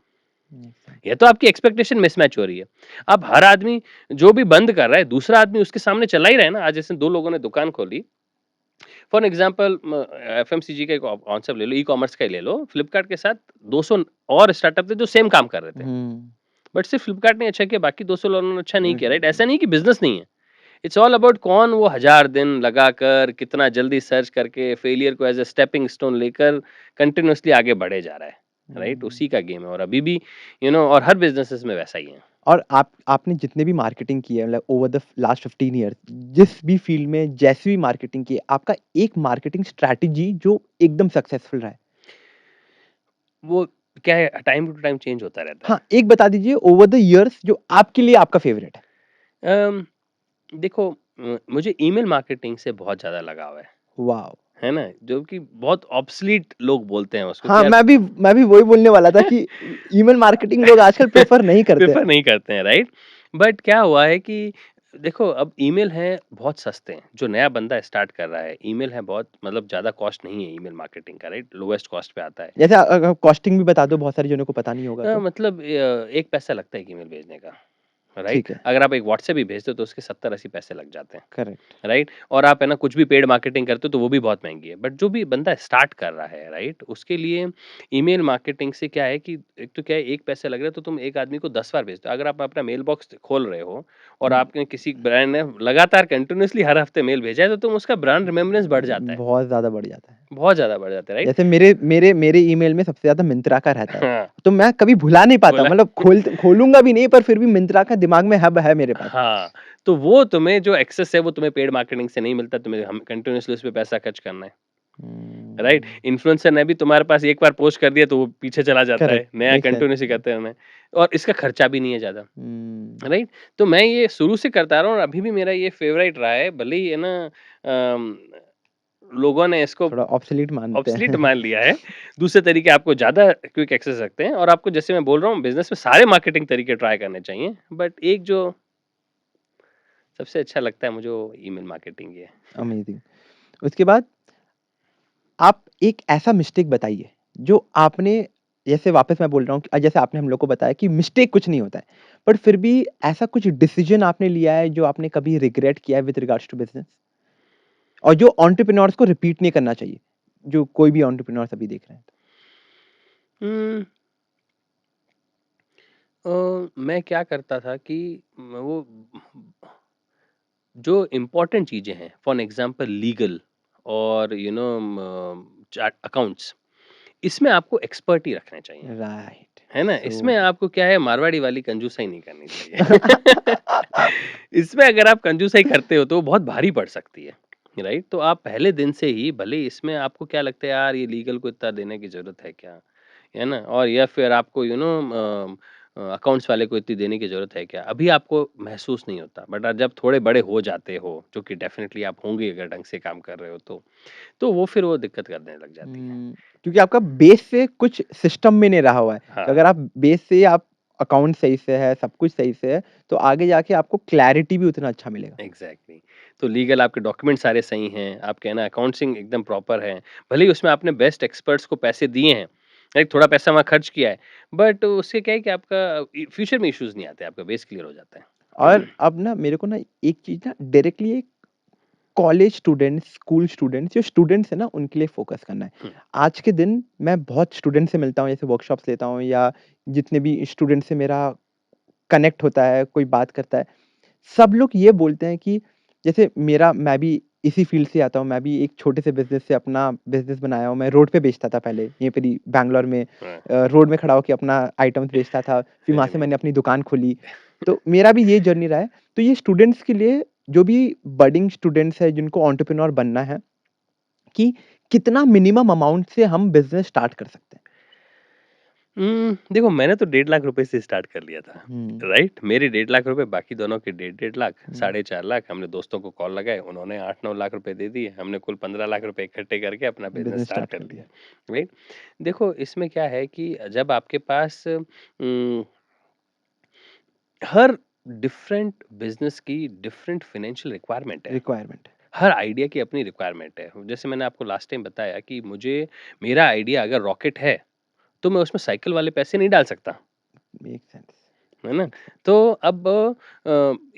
ये तो आपकी एक्सपेक्टेशन मिसमैच हो रही है। अब हर आदमी जो भी बंद कर रहा है, दूसरा आदमी उसके सामने चला ही रहा है ना। आज जैसे 2 लोगों ने दुकान खोली, फॉर एग्जांपल एफएमसीजी का एक कॉन्सेप्ट ले लो, ई-कॉमर्स का ही ले लो। फ्लिपकार्ट के साथ 200 और स्टार्टअप थे जो सेम काम कर रहे थे। हुँ। बट सिर्फ फ्लिपकार्ट ने अच्छा किया, बाकी 200 लोगों ने अच्छा नहीं किया, राइट? हुँ। ऐसा नहीं कि बिज़नेस नहीं है। इट्स ऑल अबाउट कौन वो 1000 दिन लगाकर कितना जल्दी सर्च करके फेलियर को एज़ अ स्टेपिंग स्टोन लेकर कंटीन्यूअसली आगे बढ़े जा रहा है, राइट? उसी हुँ। का गेम है और अभी भी और हर बिज़नेसेस में वैसा ही है। और आपने जितने भी मार्केटिंग की है मतलब ओवर द लास्ट 15 ईयर्स जिस भी फील्ड में जैसी भी मार्केटिंग की है, आपका एक मार्केटिंग स्ट्रैटेजी जो एकदम सक्सेसफुल रहा है? वो क्या है, टाइम टू टाइम चेंज होता रहता हाँ, है। एक बता दीजिए ओवर द ईयर्स जो आपके लिए आपका फेवरेट है। अम, देखो मुझे ईमेल मार्केटिंग से बहुत ज़्यादा लगाव है। वॉव! है ना? जो कि बहुत ऑब्सोलीट लोग बोलते हैं उसको कि हाँ, यार मैं भी वही बोलने वाला था कि ईमेल मार्केटिंग लोग आजकल प्रेफ़र नहीं करते। प्रेफ़र नहीं करते हैं, राइट? बट क्या हुआ है कि देखो अब ईमेल हैं बहुत सस्ते हैं, जो नया बंदा स्टार्ट कर रहा है, ईमेल है बहुत मतलब ज़्यादा कॉस्ट नहीं है ईमेल मार्केटिंग का, राइट? लोएस्ट कॉस्ट पे आता है। जैसे कॉस्टिंग भी बता दो, बहुत सारे जनों को पता नहीं होगा तो? मतलब 1 पैसा लगता है एक ईमेल भेजने का, राइट? ठीक है, अगर आप एक व्हाट्सएप भी भेजते हो तो उसके 70-80 पैसे लग जाते हैं। करेक्ट। राइट? और आप है ना कुछ भी पेड मार्केटिंग करते हो तो वो भी बहुत महँगी है। बट जो भी बंदा स्टार्ट कर रहा है, राइट? उसके लिए ईमेल मार्केटिंग से क्या है कि एक तो क्या है 1 पैसा लग रहा है तो तुम एक आदमी को 10 बार भेजते हो। अगर आप अपना मेल बॉक्स खोल रहे हो और उम, आपने किसी ब्रांड ने लगातार कंटीन्यूअसली हर हफ्ते मेल भेजा है तो तुम उसका ब्रांड रिमेम्बरेंस बढ़ जाता है। बहुत ज़्यादा बढ़ जाता है। बहुत ज़्यादा बढ़ जाता है, राइट? जैसे मेरे ईमेल में सबसे ज़्यादा मिंत्रा का रहता है, हाँ, तो मैं कभी भुला नहीं पाता बोला मतलब खोलूँगा भी नहीं पर फिर भी मिंत्रा का दिमाग में हब है मेरे पास। हाँ, तो वो तुम्हें जो एक्सेस है वो तुम्हें पेड मार्केटिंग से नहीं मिलता, तुम्हें हम कंटीन्यूअसली उस पे पैसा खर्च करना है। राइट? हुँ, इन्फ्लुएंसर ने भी तुम्हारे पास एक बार पोस्ट कर दिया तो वो पीछे चला जाता करेक्ट, है, नया मेक सेंस। कंटिन्यूअसली करते रहना है और इसका खर्चा भी नहीं है ज़्यादा, हुँ, राइट? तो मैं ये शुरू से करता आ रहा हूँ और अभी भी मेरा ये फेवरेट रहा है, भले ही है ना अम, लोगों ने इसको थोड़ा ऑब्सोलीट मानते ऑब्सोलीट हैं। मान लिया है, दूसरे तरीके आपको ज़्यादा क्विक एक्सेस रखते हैं और आपको जैसे मैं बोल रहा हूँ बिज़नेस में सारे मार्केटिंग तरीके ट्राई करने चाहिए, बट एक जो सबसे अच्छा लगता है मुझे वो ईमेल मार्केटिंग ही है। अमेज़िंग। उसके बाद आप एक ऐसा मिस्टेक बताइए, जो आपने जैसे वापस मैं बोल रहा हूँ कि जैसे आपने हम लोग को बताया कि मिस्टेक कुछ नहीं होता है, बट फिर भी ऐसा कुछ डिसीज़न आपने लिया है जो आपने कभी रिग्रेट किया है विथ रिगार्ड्स टू बिज़नेस? और जो एंटरप्रेन्योर्स को रिपीट नहीं करना चाहिए, जो कोई भी एंटरप्रेन्योर्स अभी देख रहे हैं तो? हुँ, मैं क्या करता था कि वो जो इम्पोर्टेंट चीज़ें हैं, फॉर एग्ज़ाम्पल लीगल और चार्ट अकाउंट्स, इसमें आपको एक्सपर्ट ही रखने चाहिए, राइट, है ना? सो इसमें आपको क्या है मारवाड़ी वाली कंजूसाई नहीं करनी चाहिए। इसमें अगर आप कंजूसाई करते हो तो वो बहुत भारी पड़ सकती है, राइट? तो आप पहले दिन से ही भले ही इसमें आपको क्या लगता है यार ये लीगल को इतना देने की ज़रूरत है ना? और या फिर आपको अकाउंट्स वाले को इतनी देने की ज़रूरत है क्या? अभी आपको महसूस नहीं होता, बट जब थोड़े बड़े हो जाते हो, जो कि डेफ़िनिटली आप होंगे अगर ढंग से काम कर रहे हो तो वो फिर वो दिक्कत करने लग जाती है। क्योंकि आपका बेस से कुछ सिस्टम में नहीं रहा हुआ है। तो हाँ, अगर आप बेस से आप अकाउंट सही से है, सब कुछ सही से है, तो आगे जाके आपको क्लैरिटी भी उतना अच्छा मिलेगा। एग्ज़ैक्टली। तो लीगल आपके डॉक्यूमेंट सारे सही हैं, आपके है ना अकाउंटिंग एकदम प्रॉपर है। भले ही उसमें आपने बेस्ट एक्सपर्ट्स को पैसे दिए हैं, राइट? थोड़ा पैसा वहाँ खर्च किया है, बट उससे क्या है कि आपका फ्यूचर में इश्यूज़ नहीं आते, आपका बेस क्लियर हो जाता है। और अब ना मेरे को ना एक चीज़ ना डायरेक्टली एक कॉलेज स्टूडेंट्स, स्कूल स्टूडेंट्स जो स्टूडेंट्स हैं ना उनके लिए फ़ोकस करना है। हुँ, आज के दिन मैं बहुत स्टूडेंट से मिलता हूँ, जैसे वर्कशॉप्स लेता हूँ या जितने भी स्टूडेंट से मेरा कनेक्ट होता है, कोई बात करता है। सब लोग ये बोलते हैं कि जैसे मैं भी इसी फ़ील्ड से आता हूँ, मैं भी एक छोटे से बिज़नेस से अपना बिज़नेस बनाया हूँ। मैं रोड पे बेचता था पहले, यहीं पर ही बैंगलोर में हाँ, रोड में खड़ा होके अपना आइटम्स बेचता था। फिर वहाँ से मैंने अमेज़िंग। अपनी दुकान खोली। तो मेरा भी ये जर्नी रहा है। तो ये स्टूडेंट्स के लिए जो भी बडिंग स्टूडेंट्स हैं जिनको एंटरप्रेन्योर बनना है, कि कितना मिनिमम अमाउंट से हम बिज़नेस स्टार्ट कर सकते हैं? देखो मैंने तो 1.5 लाख रुपए से स्टार्ट कर लिया था, हुँ, राइट? मेरे 1.5 लाख रुपए बाकी दोनों के डेढ़ लाख, हुँ। साढ़े 4 लाख हमने दोस्तों को कॉल लगाए, उन्होंने 8-9 लाख रुपए दे दिए, हमने कुल 15 लाख रुपए इकट्ठे करके अपना बिज़नेस बिज़नेस स्टार्ट स्टार्ट कर कर लिया, दिया। राइट? देखो इसमें क्या है कि जब आपके पास हर डिफरेंट बिज़नेस की डिफरेंट फाइनेंशियल रिक्वायरमेंट है। रिक्वायरमेंट हर आइडिया की अपनी रिक्वायरमेंट है। जैसे मैंने आपको लास्ट टाइम बताया कि मुझे मेरा आइडिया अगर रॉकेट है, तो मैं उसमें साइकिल वाले पैसे नहीं डाल सकता। मेक सेंस, है ना? Make sense. तो अब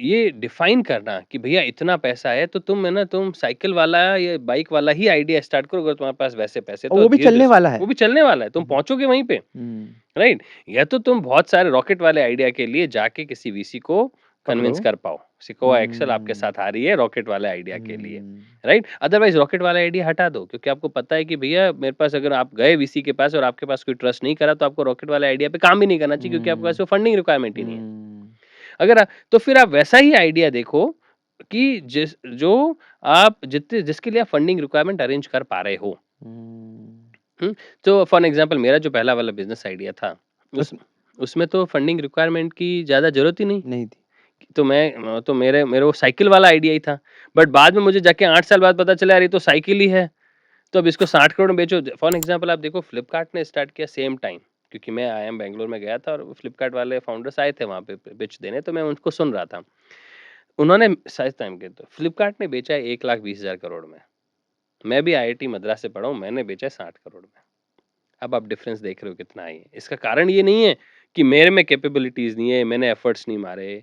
ये डिफाइन करना कि भैया इतना पैसा है तो तुम है ना तुम साइकिल वाला या बाइक वाला ही आइडिया स्टार्ट करो अगर तुम्हारे पास वैसे पैसे और तो वो भी धीरे-धीरे चलने से वाला है। वो भी चलने वाला है, तुम हुँ, पहुँचोगे वहीं पे, हुँ। राइट? या तो तुम बहुत सारे रॉकेट वाले आइडिया के लिए जाके किसी वीसी को पकड़ो। कन्विंस कर पाओ। सिकोआ एक्सेल आपके हुँ, साथ आ रही है रॉकेट वाले आइडिया के लिए, हुँ, राइट? अदरवाइज़ रॉकेट वाला आइडिया हटा दो क्योंकि आपको पता है कि भैया मेरे पास अगर आप गए वीसी के पास और आपके पास कोई ट्रस्ट नहीं करा तो आपको रॉकेट वाले आइडिया पे काम भी नहीं करना चाहिए क्योंकि आपके पास हुँ, वो फंडिंग रिक्वायरमेंट ही नहीं है। हुँ, अगर तो फिर आप वैसा ही आइडिया देखो कि जिस जो आप जितने जिसके लिए आप फंडिंग रिक्वायरमेंट अरेंज कर पा रहे हो। हुँ। हुँ? तो फॉर एग्ज़ाम्पल मेरा जो पहला वाला बिज़नेस आइडिया था, उस उस उसमें तो फंडिंग रिक्वायरमेंट की ज़्यादा ज़रूरत ही नहीं। नहीं थी। तो तो मेरे मेरे वो साइकिल वाला आइडिया ही था। बट बाद में मुझे जाके 8 साल बाद पता चला यार ये तो साइकिल ही है। तो अब इसको 60 करोड़ में बेचो। फॉर एग्जांपल आप देखो फ्लिपकार्ट ने स्टार्ट किया सेम टाइम, क्योंकि मैं आईआईएम बैंगलोर में गया था और फ्लिपकार्ट वाले फाउंडर्स आए थे वहाँ पे पिच देने, तो मैं उनको सुन रहा था। उन्होंने साइज़ टाइम के तो फ्लिपकार्ट ने बेचा है 1,20,000 करोड़ में। मैं भी आईआईटी मद्रास से पढ़ा हूँ, मैंने बेचा है 60 करोड़ में। अब आप डिफरेंस देख रहे हो कितना है ये। इसका कारण ये नहीं है कि मेरे में कैपेबिलिटीज़ नहीं है, मैंने एफर्ट्स नहीं मारे।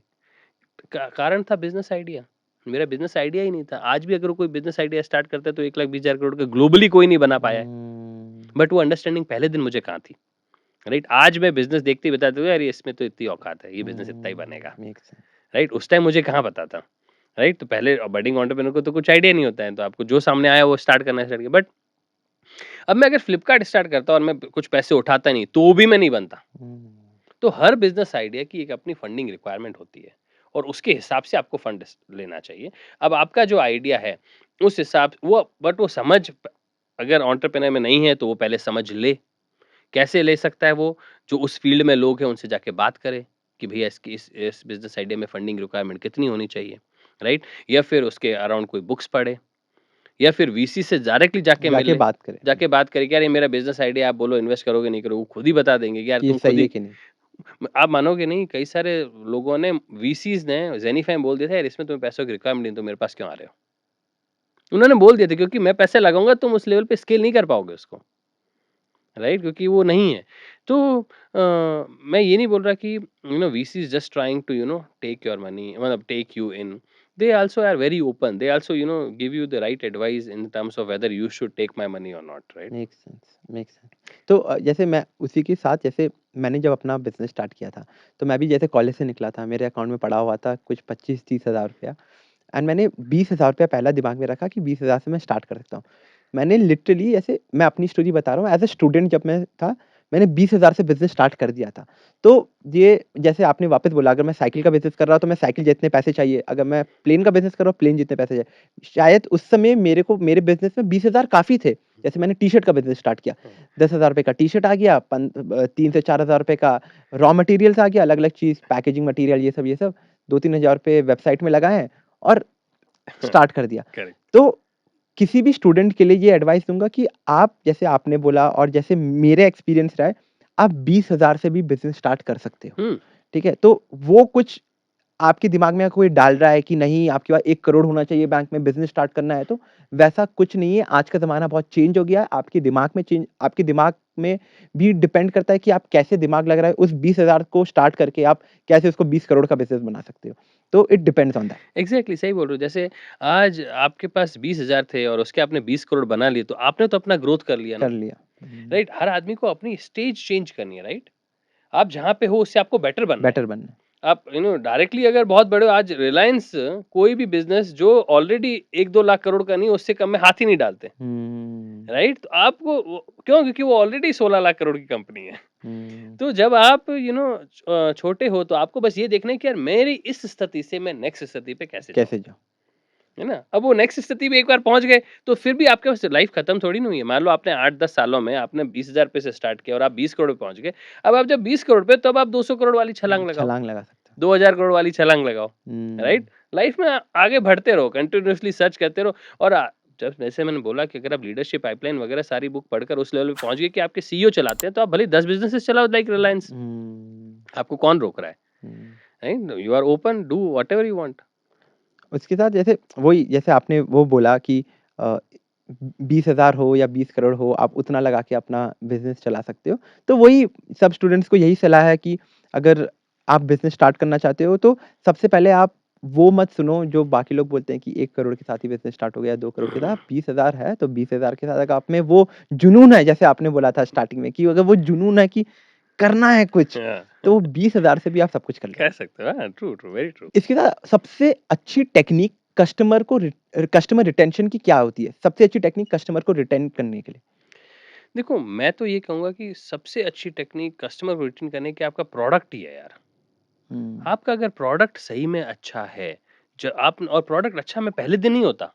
कारण था बिज़नेस आइडिया। मेरा बिज़नेस आइडिया ही नहीं था। आज भी अगर कोई बिज़नेस आइडिया स्टार्ट करता है तो 1,20,000 करोड़ का ग्लोबली कोई नहीं बना पाया है। हुँ। बट वो अंडरस्टैंडिंग पहले दिन मुझे कहाँ थी, राइट? आज मैं बिज़नेस देखते ही बता दूँगा यार ये इसमें तो इतनी औकात है, ये बिज़नेस इतना ही बनेगा, मेक्स सेंस। राइट? उस टाइम मुझे कहाँ पता था, राइट? तो पहले बडिंग एंटरप्रेन्योर को तो कुछ आइडिया नहीं होता है, तो आपको जो सामने आया वो स्टार्ट करना स्टार्ट किया। बट अब मैं अगर फ्लिपकार्ट स्टार्ट करता और मैं कुछ पैसे उठाता नहीं, तो भी मैं नहीं बनता। हुँ। तो हर बिज़नेस आइडिया की एक अपनी फंडिंग रिक्वायरमेंट होती है और उसके हिसाब से आपको फंड लेना चाहिए। अब आपका जो आइडिया है, उस हिसाब वो समझ अगर एंटरप्रेन्योर में नहीं है, तो वो पहले समझ ले। कैसे ले सकता है वो? जो उस फ़ील्ड में लोग हैं, उनसे जाके बात करे कि भैया इसकी इस बिज़नेस आइडिया में फंडिंग रिक्वायरमेंट कितनी होनी चाहिए, राइट? या फिर उसके अराउंड कोई बुक्स पढ़े या फिर वीसी से डायरेक्टली जाके मिल जाके ले। बात करें जाके बात करे कि यार ये मेरा बिज़नेस आइडिया है, आप बोलो इन्वेस्ट करोगे, नहीं करोगे? वो खुद ही बता देंगे कि यार कि ये तुम खुद सही है ही। कि नहीं। आप मानोगे नहीं, कई सारे लोगों ने वीसीज़ ने ज़ेनिफ़ाई में बोल दिया था, यार इसमें तुम्हें पैसों की रिक्वायरमेंट नहीं, तुम मेरे पास क्यों आ रहे हो? उन्होंने बोल दिया था क्योंकि मैं पैसे लगाऊँगा, तुम उस लेवल पे स्केल नहीं कर पाओगे उसको। राइट? क्योंकि वो नहीं है। तो मैं ये नहीं बोल रहा कि VC is just trying to take your money, मतलब take you in. They also are very open, they also give you the right advice in terms of whether you should take my money और not, right? Makes sense, makes sense. तो जैसे मैं उसी के साथ जैसे मैंने जब अपना बिज़नेस स्टार्ट किया था, तो मैं भी जैसे कॉलेज से निकला था, मेरे अकाउंट में पड़ा हुआ था कुछ 25-30 हज़ार रुपया एंड मैंने 20 हज़ार रुपया पहला दिमाग में रखा कि 20 हज़ार से मैं स्टार्ट कर सकता हूँ। मैंने लिटरली ऐसे मैं अपनी स्टोरी बता रहा हूँ एज़ अ स्टूडेंट जब मैं था, मैंने 20 हज़ार से बिज़नेस स्टार्ट कर दिया था। तो ये जैसे आपने वापस बोला अगर मैं साइकिल का बिज़नेस कर रहा हूँ, तो मैं साइकिल जितने पैसे चाहिए, अगर मैं प्लेन का बिज़नेस कर रहा हूँ, प्लेन जितने पैसे चाहिए। शायद उस समय मेरे को मेरे बिज़नेस में 20 हज़ार काफ़ी थे। जैसे मैंने टी-शर्ट का बिज़नेस स्टार्ट किया, हुँ, 10 हज़ार रुपए का टी-शर्ट आ गया, 3 से 4 हज़ार रुपए का रॉ मटेरियल्स आ गया, अलग-अलग चीज़, पैकेजिंग मटेरियल ये सब 2-3 हज़ार रुपए वेबसाइट में लगाए और स्टार्ट कर दिया। करेक्ट। तो किसी भी स्टूडेंट के लिए ये एडवाइस दूँगा कि आप जैसे आपने बोला और जैसे मेरे एक्सपीरियंस रहा है, आप 20 हज़ार से भी बिज़नेस स्टार्ट कर सकते हो। हुँ, ठीक है? तो वो कुछ आपके दिमाग में कोई डाल रहा है कि नहीं आपके पास 1 करोड़ होना चाहिए बैंक में बिज़नेस स्टार्ट करना है तो, वैसा कुछ नहीं है। आज का ज़माना बहुत चेंज हो गया है। आपके दिमाग में भी डिपेंड करता है कि आप कैसे दिमाग लग रहा है, उस 20,000 को स्टार्ट करके आप कैसे उसको 20 करोड़ का बिज़नेस बना सकते हो। तो it depends on that. Exactly सही बोल रहे हो। जैसे आज आपके पास 20,000 थे और उसके आपने 20 करोड़ बना लिए, तो आपने तो अपना ग्रोथ कर लिया ना, कर लिया। हुँ, राइट? हर आदमी को अपनी स्टेज चेंज करनी है, राइट? आप जहाँ पे हो उससे आपको बेटर बनना है। बेटर बनना है। आप डायरेक्टली अगर बहुत बड़े हो, आज रिलायंस कोई भी बिज़नेस जो ऑलरेडी 1-2 लाख करोड़ का नहीं, उससे कम में हाथ ही नहीं डालते, हुँ, राइट? तो आपको क्यों? क्योंकि वो ऑलरेडी 16 लाख करोड़ की कंपनी है। हुँ। तो जब आप छोटे हो तो आपको बस ये देखना है कि यार मेरी इस स्थिति से मैं नेक्स्ट स्थिति पे कैसे जाऊँ, कैसे जाऊँ? है ना? अब वो नेक्स्ट स्थिति पे एक बार पहुँच गए, तो फिर भी आपके पास लाइफ़ खत्म थोड़ी ना हुई है। मान लो आपने 8-10 सालों में आपने 20,000 रुपए से स्टार्ट किया और आप 20 करोड़ पे पहुँच गए। अब आप जब 20 करोड़ पे, तब आप 200 करोड़ वाली छलांग लगाओ, छलांग लगा सकते हो। 2000 करोड़ वाली छलांग लगाओ, हुँ, राइट? लाइफ़ में आगे बढ़ते रहो, कंटीन्यूअसली सर्च करते रहो और जब जैसे मैंने बोला कि अगर आप लीडरशिप पाइपलाइन वगैरह सारी बुक पढ़कर उस लेवल पे पहुँच गए कि आपके सीईओ चलाते हैं, तो आप भले ही 10 बिज़नेसेस चलाओ लाइक रिलायंस, हुँ, आपको कौन रोक रहा है? हुँ। Right? You are open, do whatever you want. उसके साथ जैसे वही जैसे आपने वो बोला कि अ, 20,000 हो या 20 करोड़ हो, आप उतना लगा के अपना बिज़नेस चला सकते हो। तो वही सब स्टूडेंट्स को यही सलाह है कि अगर आप बिज़नेस स्टार्ट करना चाहते हो, तो सबसे पहले आप वो मत सुनो जो बाकी लोग बोलते हैं कि 1 करोड़ के साथ ही बिज़नेस स्टार्ट हो गया, 2 करोड़ के साथ। 20,000 है, तो 20,000 के साथ अगर आप में वो जुनून है, जैसे आपने बोला था स्टार्टिंग में कि अगर वो जुनून है कि करना है कुछ, हाँ, तो 20,000 से भी आप सब कुछ कर कह लोगे। सकते हो। हाँ, ट्रू, ट्रू, वेरी ट्रू। इसके साथ सबसे अच्छी टेक्नीक कस्टमर रिटेंशन की क्या होती है? सबसे अच्छी टेक्नीक कस्टमर को रिटेन करने के लिए? देखो, मैं तो ये कहूँगा कि सबसे अच्छी टेक्नीक कस्टमर को रिटेन करने की आपका प्रोडक्ट ही है यार। हुँ, आपका अगर प्रोडक्ट सही में अच्छा है, ज आप और प्रोडक्ट अच्छा में पहले दिन नहीं होता।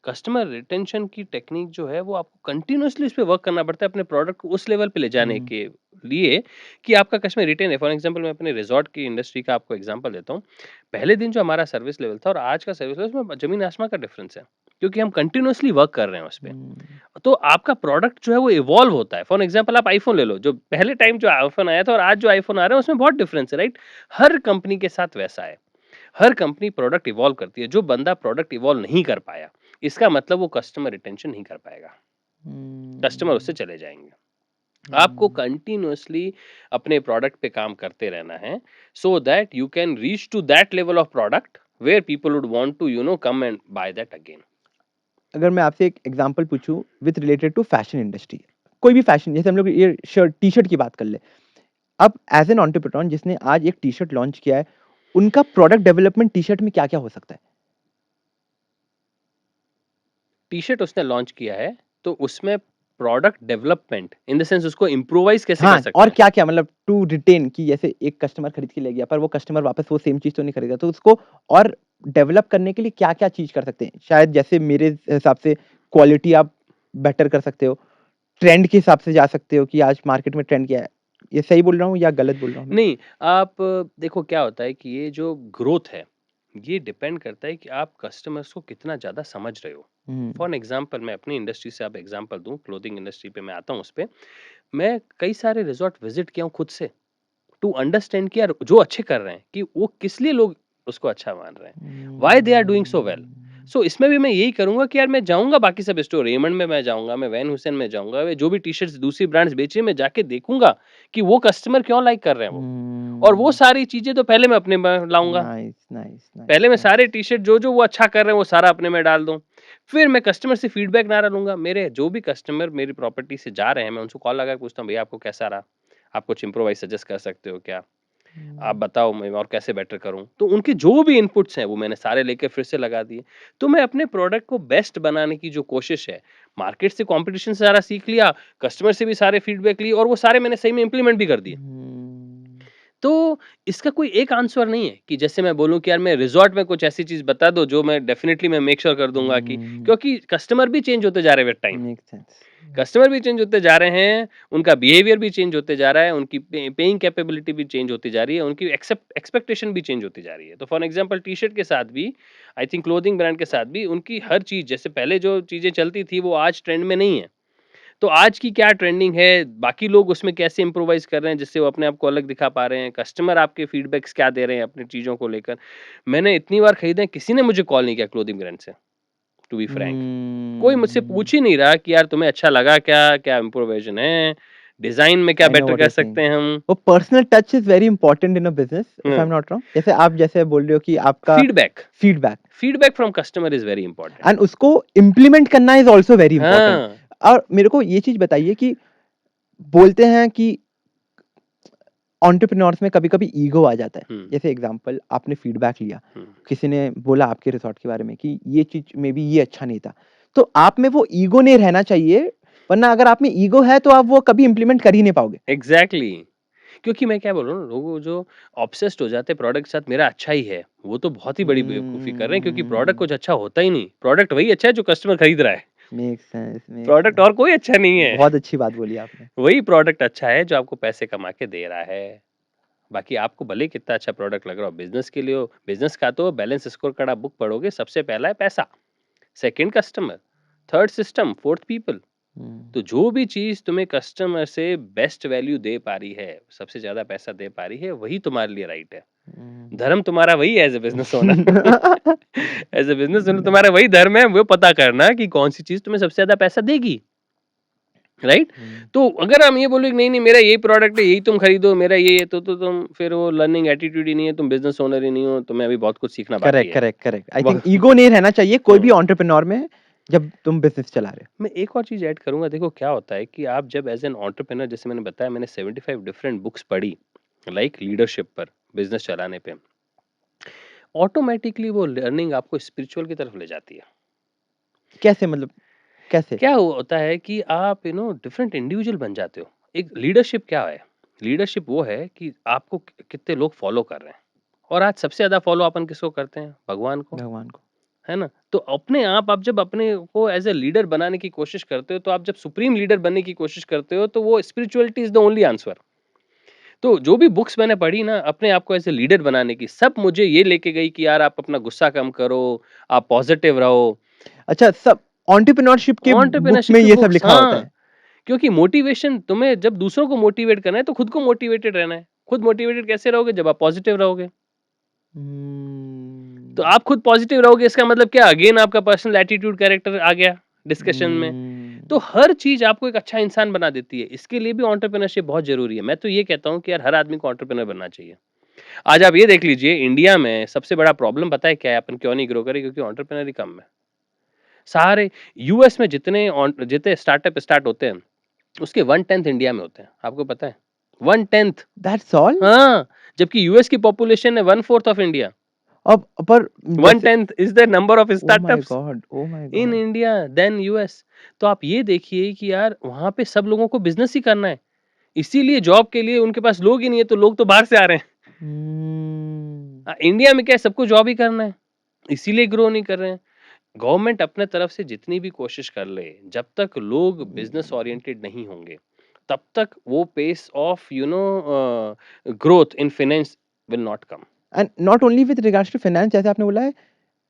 कस्टमर रिटेंशन की टेक्नीक जो है वो आपको कंटिन्यूअसली इस पे वर्क करना पड़ता है अपने प्रोडक्ट को उस लेवल पे ले जाने हुँ, के लिए कि आपका कस्टमर रिटेन है। फॉर एग्जांपल मैं अपने रिज़ॉर्ट की इंडस्ट्री का आपको एग्जांपल देता हूँ। पहले दिन जो हमारा सर्विस लेवल था और आज का सर्विस लेवल उसमें ज़मीन आसमान का डिफरेंस है। क्योंकि हम कंटिन्यूअसली वर्क कर रहे हैं उस पे। हुँ। तो आपका प्रोडक्ट जो है वो इवॉल्व होता है। फॉर एग्जांपल आप आईफ़ोन ले लो, जो पहले टाइम जो आईफ़ोन आया था और आज जो आईफ़ोन आ रहा है उसमें बहुत डिफरेंस है, राइट? हर कंपनी के साथ वैसा है। हर कंपनी प्रोडक्ट इवॉल्व करती है। जो बंदा प्रोडक्ट इवॉल्व नहीं कर पाया, इसका मतलब वो कस्टमर रिटेंशन नहीं कर पाएगा। कस्टमर उससे हुँ। चले जाएँगे। आपको हुँ। कंटिन्यूअसली अपने प्रोडक्ट पे काम करते रहना है, so that you can reach to that level of product where people would want to come and buy that again. अगर मैं आपसे एक एग्ज़ाम्पल पूछूँ with related to fashion industry, कोई भी फैशन जैसे हम लोग ये शर्ट टी-शर्ट की बात कर लें। अब एज़ एन एंटरप्रेन्योर जिसने आज एक टी-शर्ट लॉन्च किया है, उनका प्रोडक्ट डेवलपमेंट टी-शर्ट में क्या-क्या हो सकता है? टी-शर्ट उसने लॉन्च किया है, तो उसमें product development in the sense उसको इम्प्रोवाइज़ कैसे कर हाँ, सकते और हैं? क्या-क्या मतलब टू रिटेन कि जैसे एक कस्टमर खरीद के ले गया, पर वो कस्टमर वापस वो सेम चीज़ तो नहीं खरीदेगा, तो उसको और डेवलप करने के लिए क्या-क्या चीज़ कर सकते हैं? शायद जैसे मेरे हिसाब से क्वालिटी आप बेटर कर सकते हो, ट्रेंड के हिसाब से जा सकते हो कि आज मार्केट में ट्रेंड क्या है। ये सही बोल रहा हूँ या गलत बोल रहा हूँ मैं? नहीं, आप देखो क्या होता है कि ये जो ग्रोथ है, ये डिपेंड करता है कि आप कस्टमर्स को कितना ज़्यादा समझ रहे हो। हुँ, फॉर एन एग्ज़ाम्पल मैं अपनी इंडस्ट्री से आप एग्ज़ाम्पल दूँ, क्लोथिंग इंडस्ट्री पे मैं आता हूँ उसपे। मैं कई सारे रिज़ॉर्ट विज़िट किया हूँ खुद से, टू अंडरस्टैंड कि यार जो अच्छे कर रहे हैं, कि वो किस लिए लोग उसको अच्छा मान रहे हैं। Why they are doing so well. Hmm. So इसमें भी मैं यही करूँगा कि यार मैं जाऊँगा बाकी सब स्टोर, रेमंड में मैं जाऊँगा, मैं वैन हुसैन में जाऊँगा, वे जो भी टी-शर्ट्स दूसरी ब्रांड्स बेच रही है, मैं जाके देखूँगा कि वो कस्टमर क्यों लाइक कर रहे हैं वो। और वो हुँ। सारी चीज़ें तो पहले मैं अपने में लाऊँगा। नाइस, नाइस, नाइस, पहले मैं सारे नाइस। टी-शर्ट जो-जो वो अच्छा कर रहे हैं, वो सारा अपने में डाल दूँ। फिर मैं कस्टमर से फीडबैक ना लूँगा। मेरे जो भी कस्टमर मेरी प्रॉपर्टी से जा रहे हैं, मैं उनसे कॉल लगा के पूछता हूँ, भैया आपको कैसा रहा? आप कुछ इम्प्रोवाइज़ सजेस्ट कर सकते हो क्या? आप हुँ। बताओ मैं और कैसे बेटर करूँ? तो उनके जो भी इनपुट्स हैं, वो मैंने सारे लेके फिर से लगा दिए। तो मैं अपने प्रोडक्ट को बेस्ट बनाने की जो कोशिश है, मार्केट से कॉम्पिटिशन से सारा सीख लिया, कस्टमर से भी सारे फीडबैक लिए और वो सारे मैंने सही में इम्प्लीमेंट भी कर दिए। हुँ। तो इसका कोई एक आंसर नहीं है कि जैसे मैं बोलूँ कि यार मैं रिज़ॉर्ट में कुछ ऐसी चीज़ बता दो जो मैं डेफ़िनिटली मैं मेक श्योर कर दूँगा कि हुँ। क्योंकि कस्टमर भी चेंज होते जा रहे हैं with time. Make sense. Customer भी चेंज होते जा रहे हैं, उनका बिहेवियर भी चेंज होते जा रहा है, उनकी पेइंग कैपेबिलिटी भी चेंज होती जा रही है, उनकी एक्सपेक्टेशन भी चेंज होती जा रही है। तो फॉर एग्ज़ाम्पल टी-शर्ट के साथ भी, आई थिंक क्लोथिंग ब्रांड के साथ भी उनकी हर चीज़ जैसे पहले जो चीज़ें चलती थी वो आज ट्रेंड में नहीं है। तो आज की क्या ट्रेंडिंग है, बाकी लोग उसमें कैसे इम्प्रोवाइज़ कर रहे हैं जिससे वो अपने आप को अलग दिखा पा रहे हैं, कस्टमर आपके फीडबैक्स क्या दे रहे हैं अपनी चीज़ों को लेकर। मैंने इतनी बार खरीदे हैं, किसी ने मुझे कॉल नहीं किया क्लोथिंग ब्रांड से, टू बी फ्रैंक। कोई मुझसे हुँ। पूछ ही नहीं रहा कि यार तुम्हें अच्छा लगा क्या? क्या इम्प्रोविज़न है? डिज़ाइन में क्या I know better what you कर आर सेइंग। सकते हैं हम? वो personal touch is very important in a business if I hmm, am not wrong. जैसे आप जैसे बोल रहे हो कि आपका feedback, feedback feedback from customer is very important. And उसको इम्प्लीमेंट करना इज़ आल्सो वेरी इम्पोर्टेंट। हाँ, और मेरे को ये चीज़ बताइए कि बोलते हैं कि एंटरप्रेन्योर्स में कभी-कभी ईगो आ जाता है। हुँ, जैसे एग्ज़ाम्पल आपने फीडबैक लिया, हुँ। किसी ने बोला आपके रिज़ॉर्ट के बारे में कि ये चीज़ मेबी ये अच्छा नहीं था। तो आप में वो ईगो नहीं रहना चाहिए, वरना अगर आप में ईगो है तो आप वो कभी इम्प्लीमेंट कर ही नहीं पाओगे। एग्ज़ैक्टली। क्योंकि मैं क्या बोल रहा हूँ, लोग जो ऑब्सेस्ड हो जाते हैं प्रोडक्ट के साथ मेरा अच्छा ही है, वो तो बहुत ही बड़ी बेवकूफ़ी कर रहे हैं क्योंकि प्रोडक्ट कुछ हुँ। अच्छा होता ही नहीं। प्रोडक्ट वही अच्छा है जो कस्टमर खरीद रहा है। Make sense, make product sense. और कोई अच्छा नहीं है। बहुत अच्छी बात बोली आपने। वही प्रोडक्ट अच्छा है जो आपको पैसे कमा के दे रहा है। बाकी आपको भले ही कितना अच्छा प्रोडक्ट लग रहा हो, बिज़नेस के लिए हो, बिज़नेस का तो बैलेंस स्कोरकार्ड आप बुक पढ़ोगे, सबसे पहला है पैसा, second customer, third system, fourth people. Hmm. तो जो भी चीज़ तुम्हें कस्टमर से बेस्ट वैल्यू दे पा रही है, सबसे ज़्यादा पैसा दे पा रही है, वही तुम्हारे लिए राइट है। हुँ। धर्म तुम्हारा वही है as a business owner. As a business owner तुम्हारा वही धर्म है, वो पता करना कि कौन-सी चीज़ तुम्हें सबसे ज़्यादा पैसा देगी, राइट? हुँ। तो अगर हम ये बोले कि नहीं, नहीं मेरा यही प्रोडक्ट है, यही तुम खरीदो, मेरा ये है, तो तुम फिर वो लर्निंग एटीट्यूड ही नहीं है, तुम बिज़नेस ओनर ही नहीं हो, तुम्हें अभी बहुत कुछ सीखना बाकी करेक्ट, है। Correct, correct. आई थिंक बहुत ईगो नहीं रहना चाहिए कोई भी हुँ। एंटरप्रेन्योर में जब तुम बिज़नेस चला रहे हो। मैं एक और चीज़ ऐड करूँगा, देखो क्या होता है कि आप जब एज़ एन एंटरप्रेन्योर जैसे मैंने बताया मैंने 75 डिफरेंट बुक्स पढ़ी, लाइक लीडरशिप पर, बिज़नेस चलाने पे। ऑटोमैटिकली वो लर्निंग आपको स्पिरिचुअल की तरफ ले जाती है। कैसे मतलब कैसे? क्या होता है कि आप डिफरेंट इंडिविजुअल बन जाते हो। एक लीडरशिप क्या है? लीडरशिप वो है कि आपको कितने लोग फॉलो कर रहे हैं और आज सबसे ज़्यादा फॉलो अपन किसको करते हैं? भगवान को, भगवान को। है ना? तो अपने आप जब अपने को एज़ अ लीडर बनाने की कोशिश करते हो, तो आप जब सुप्रीम लीडर बनने की कोशिश करते हो, तो वो spirituality is the only answer. तो जो भी बुक्स मैंने पढ़ी ना अपने आप को एज़ अ लीडर बनाने की, सब मुझे ये लेके गई कि यार आप अपना गुस्सा कम करो, आप पॉजिटिव रहो। अच्छा, सब एंटरप्रेन्योरशिप के बुक में एंटरप्रेन्योरशिप की ये सब बुक्स, लिखा होता हाँ, है? क्योंकि मोटिवेशन तुम्हें जब दूसरों को मोटिवेट करना है तो खुद को मोटिवेटेड रहना है। खुद मोटिवेटेड कैसे रहोगे? जब आप पॉजिटिव रहोगे। तो हम्म, आप खुद पॉजिटिव रहोगे इसका मतलब क्या? अगेन आपका पर्सनल एटीट्यूड कैरेक्टर आ गया डिस्कशन में। तो हम्म, हर चीज़ आपको एक अच्छा इंसान बना देती है। इसके लिए भी एंटरप्रेन्योरशिप बहुत ज़रूरी है। मैं तो ये कहता हूँ कि यार हर आदमी को एंटरप्रेन्योर बनना चाहिए। आज आप ये देख लीजिए इंडिया में सबसे बड़ा प्रॉब्लम पता है क्या है? अपन क्यों नहीं ग्रो करे? क्योंकि एंटरप्रेन्योर ही कम है। सारे यूएस में जितने स्टार्टअप स्टार्ट होते हैं, उसके 1/10 इंडिया में होते हैं। आपको पता है? 1/10 दैट्स ऑल? हाँ, जबकि यूएस की पॉपुलेशन है 1/4 ऑफ इंडिया। अब पर जैसे 1/10 is the number of oh my startups god! Oh my in god! India then US. तो आप ये देखिए कि यार वहाँ पे सब लोगों को बिज़नेस ही करना है। इसीलिए जॉब के लिए उनके पास लोग ही नहीं है, तो लोग तो बाहर से आ रहे हैं। हम्म, इंडिया में क्या है सबको जॉब ही करना है, इसीलिए ग्रो नहीं कर रहे हैं। गवर्नमेंट अपने तरफ से जितनी भी कोशिश कर ले, जब तक लोग बिज़नेस ओरिएंटेड नहीं होंगे, तब तक वो pace of growth in finance will not come. And not only with regards to finance, जैसे आपने बोला है,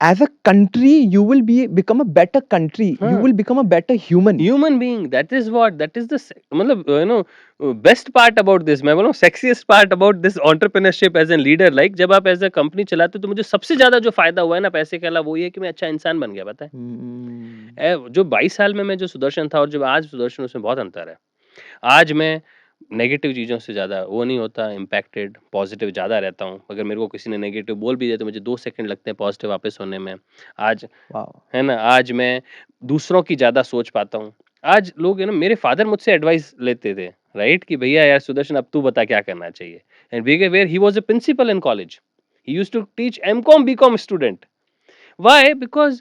as a country you will be become a better country, you हाँ। Will become a better human. Human being that is the मतलब best part about this, मैं बोलूं sexiest part about this entrepreneurship as an leader, like जब आप as a company चलाते हो तो मुझे सबसे ज्यादा जो फायदा हुआ है ना पैसे के अलावा, वो ये है कि मैं अच्छा इंसान बन गया। पता है हम्म, जो 22 साल में मैं जो सुदर्शन था और जो आज सुदर्शन, उसमें बहुत अंतर है। आज मैं नेगेटिव चीज़ों से ज़्यादा वो नहीं होता इम्पैक्टेड, पॉज़िटिव ज़्यादा रहता हूँ। अगर मेरे को किसी ने नेगेटिव बोल भी दिया तो मुझे 2 सेकंड लगते हैं पॉज़िटिव वापस होने में। आज वाओ! है ना, आज मैं दूसरों की ज़्यादा सोच पाता हूँ। आज लोग है ना, मेरे फादर मुझसे एडवाइस लेते थे, राइट? कि भैया यार सुदर्शन, अब तू बता क्या करना चाहिए? And where he was a principal in college. He used to teach MCom, BCom student. Why? Because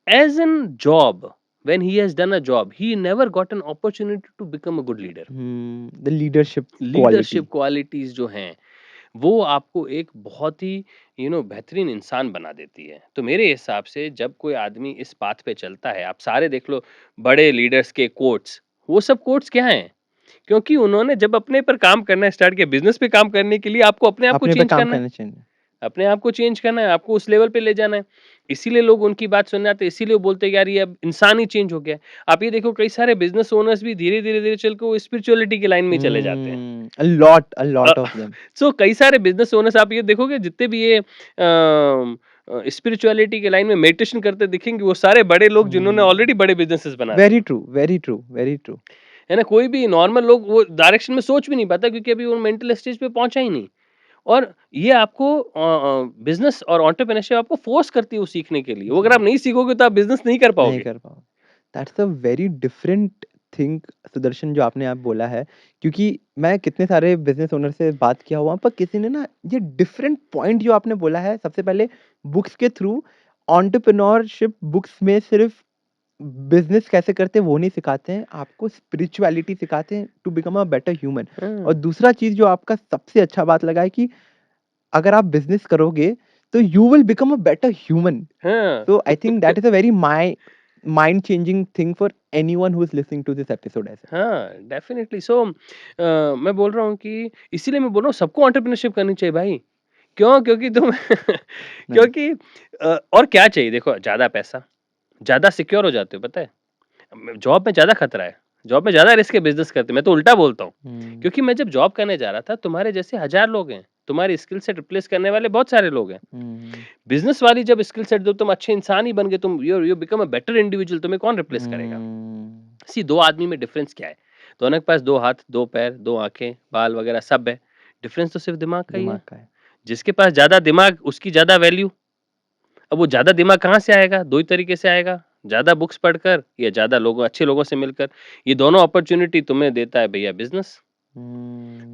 as in job, when he has done a job, he never got an opportunity to become a good leader. The leadership quality. Leadership qualities जो हैं, वो आपको एक बहुत ही बेहतरीन इंसान बना देती है। तो मेरे हिसाब से जब कोई आदमी इस पाथ पे चलता है, आप सारे देख लो बड़े लीडर्स के कोट्स, वो सब कोट्स क्या हैं? क्योंकि उन्होंने जब अपने पर काम करना स्टार्ट किया, बिजनेस पे काम करने के लिए आपको अपने आप को अपने पे चेंज काम करना है। करना चाहिए। अपने आप को चेंज करना है, आपको उस लेवल पे ले जाना है। इसीलिए लोग उनकी बात सुनने आते हैं, इसीलिए वो बोलते हैं कि यार ये अब इंसान ही चेंज हो गया है। आप ये देखो कई सारे बिज़नेस ओनर्स भी धीरे-धीरे चल के वो स्पिरिचुअलिटी की लाइन में ही चले जाते हैं। अ अ, लॉट ऑफ देम। सो कई सारे बिज़नेस ओनर्स आप ये देखोगे जितने भी ये स्पिरिचुअलिटी के लाइन में मेडिटेशन करते दिखेंगे, वो सारे बड़े लोग जिन्होंने हुँ, ऑलरेडी बड़े बिज़नेसेस बना दिए वेरी हैं। True, very true, very true. है ना? कोई भी नॉर्मल लोग वो डायरेक्शन में सोच भी नहीं पाता, क्योंकि अभी वो मेंटल स्टेज पे पहुँचा ही नहीं। और ये आपको बिज़नेस और एंटरप्रेन्योरशिप आपको फ़ोर्स करती है वो सीखने के लिए। वो अगर जी, आप नहीं सीखोगे तो आप बिज़नेस नहीं कर नहीं पाओगे। कर पाओ। That's a very different thing Sudarshan, जो आपने आप बोला है, क्योंकि मैं कितने सारे बिज़नेस ओनर से बात किया हुआ, पर किसी ने ना ये डिफरेंट पॉइंट जो आपने बोला है, सबसे पहले बुक्स के थ्रू एंटरप्रेन्योरशिप बुक्स में सिर्फ बिज़नेस कैसे करते हैं वो नहीं सिखाते हैं, आपको स्पिरिचुअलिटी सिखाते हैं to become a better human. और हाँ, दूसरा चीज़ जो आपका सबसे अच्छा बात लगा है कि अगर आप बिज़नेस करोगे, तो you will become a better human. हाँ। So I think that is a very mind changing thing for anyone who is listening to this episode as well. हाँ, डेफ़िनिटली। सो मैं बोल रहा हूँ कि इसीलिए मैं बोल रहा हूँ सबको एंटरप्रेन्योरशिप करनी चाहिए भाई। क्यों? क्योंकि तुम Nice. क्योंकि और क्या चाहिए देखो, ज़्यादा पैसा, ज़्यादा सिक्योर हो जाते हो, पता है? जॉब में ज़्यादा खतरा है, जॉब में ज़्यादा रिस्क है बिज़नेस करते, मैं तो उल्टा बोलता हूँ। हुँ, क्योंकि मैं जब जॉब करने जा रहा था, तुम्हारे जैसे हज़ार लोग हैं, तुम्हारी स्किल सेट रिप्लेस करने वाले बहुत सारे लोग हैं। हुँ, बिज़नेस वाली जब स्किल सेट, जब तुम अच्छे इंसान ही बन गए, तुम you become a better individual, तुम्हें कौन रिप्लेस करेगा? हुँ, सी 2 आदमी में डिफरेंस क्या है? दोनों के पास 2 हाथ, 2 पैर, 2 आँखें, बाल वगैरह सब है। डिफरेंस तो सिर्फ दिमाग का ही दिमाग है। का है। जिसके पास ज़्यादा दिमाग, उसकी ज़्यादा वैल्यू। अब वो ज़्यादा दिमाग कहाँ से आएगा? 2 ही तरीके से आएगा, ज़्यादा बुक्स पढ़कर या ज़्यादा लोगों अच्छे लोगों से मिलकर। ये दोनों अपॉर्च्युनिटी तुम्हें देता है भैया बिज़नेस। तुम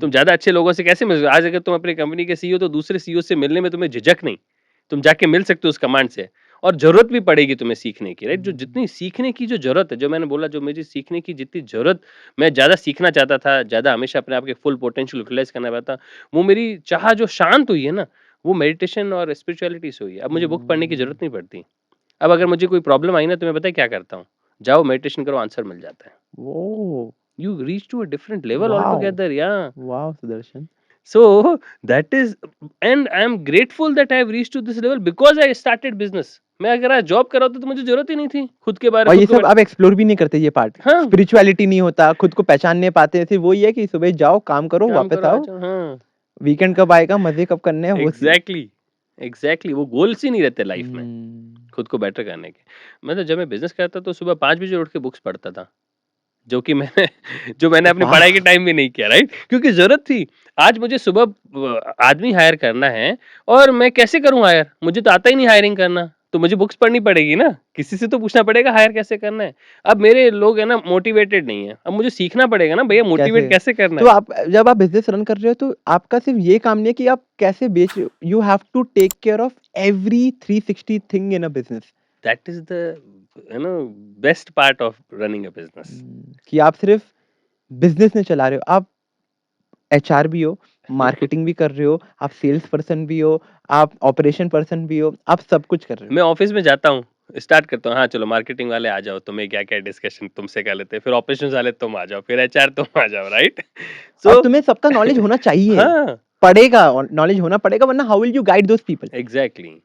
हुँ, ज़्यादा अच्छे लोगों से कैसे मिल, आज अगर तुम अपनी कंपनी के सीईओ, तो दूसरे सीईओ से मिलने में तुम्हें झिझक नहीं। तुम जाके मिल सकते हो उस कमांड से, और ज़रूरत भी पड़ेगी तुम्हें सीखने की, राइट? जो हुँ, जितनी सीखने की जो ज़रूरत है, जो मैंने बोला, जो मुझे सीखने की जितनी ज़रूरत, मैं ज़्यादा सीखना चाहता था, ज़्यादा हमेशा अपने आप के फुल पोटेंशियल यूटिलाइज़ करना चाहता, वो मेरी चाह जो शांत हुई है ना, वो मेडिटेशन और स्पिरिचुअलिटी से हुई है। अब मुझे बुक पढ़ने की हुँ, ज़रूरत नहीं पड़ती। अब अगर मुझे कोई प्रॉब्लम आई ना, तो मैं पता है क्या करता हूँ? जाओ मेडिटेशन करो, आंसर मिल जाता है। Oh! You reach to a different level wow! Altogether, yeah wow Sudarshan! so that is, and I am grateful that I have reached to this level because I started business. मैं अगर आज job कर रहा होता तो मुझे ज़रूरत ही नहीं थी खुद के बारे और ये खुद को सब आप एक्सप्लोर भी नहीं करते ये पार्ट। हाँ, स्पिरिचुअलिटी नहीं होता, खुद को पहचान नहीं पाते, सिर्फ वही है कि सुबह जाओ, काम करो, काम वापस करो आ आओ, जाओ, हाँ। वीकेंड कब आएगा, मज़े कब करने हैं, वो सीन। एग्ज़ैक्टली, एग्ज़ैक्टली वो गोल्स ही नहीं रहते लाइफ़ में, हुँ। खुद को बेटर करने के। मतलब जब मैं बिज़नेस करता तो सुबह 5 बजे उठ के बुक्स पढ़ता था। जो कि मैंने जो मैंने अपनी वाह! पढ़ाई के टाइम में नहीं किया, राइट? क्योंकि ज़रूरत थी। आज मुझे सुबह आदमी हायर करना है और मैं कैसे करूँ हायर? मुझे तो आता ही नहीं हायरिंग करना, तो मुझे बुक्स पढ़नी पड़ेगी ना, किसी से तो पूछना पड़ेगा हायर कैसे करना है। अब मेरे लोग है ना मोटिवेटेड नहीं है, अब मुझे सीखना पड़ेगा ना भैया मोटिवेट कैसे? कैसे करना तो है? आप जब आप बिज़नेस रन कर रहे हो तो आपका सिर्फ ये काम नहीं है कि आप कैसे बेच रहे हो, you have to take care of every 360 thing in a business. That is the best part of running a business. कि आप सिर्फ बिज़नेस नहीं चला रहे हो, आप एचआर भी हो, मार्केटिंग भी कर रहे हो, आप सेल्स पर्सन भी हो, आप ऑपरेशन पर्सन भी हो, आप सब कुछ कर रहे हो। मैं ऑफ़िस में जाता हूँ, स्टार्ट करता हूँ, हाँ, चलो मार्केटिंग वाले आ जाओ, तुम्हें क्या-क्या डिस्कशन तुमसे कर लेते हैं, फिर ऑपरेशंस वाले तुम आ जाओ, फिर एचआर तुम आ जाओ, राइट? और सो तुम्हें सबका नॉलेज होना चाहिए, हाँ, पड़ेगा और नॉलेज होना पड़ेगा वरना how will you guide those people? Exactly,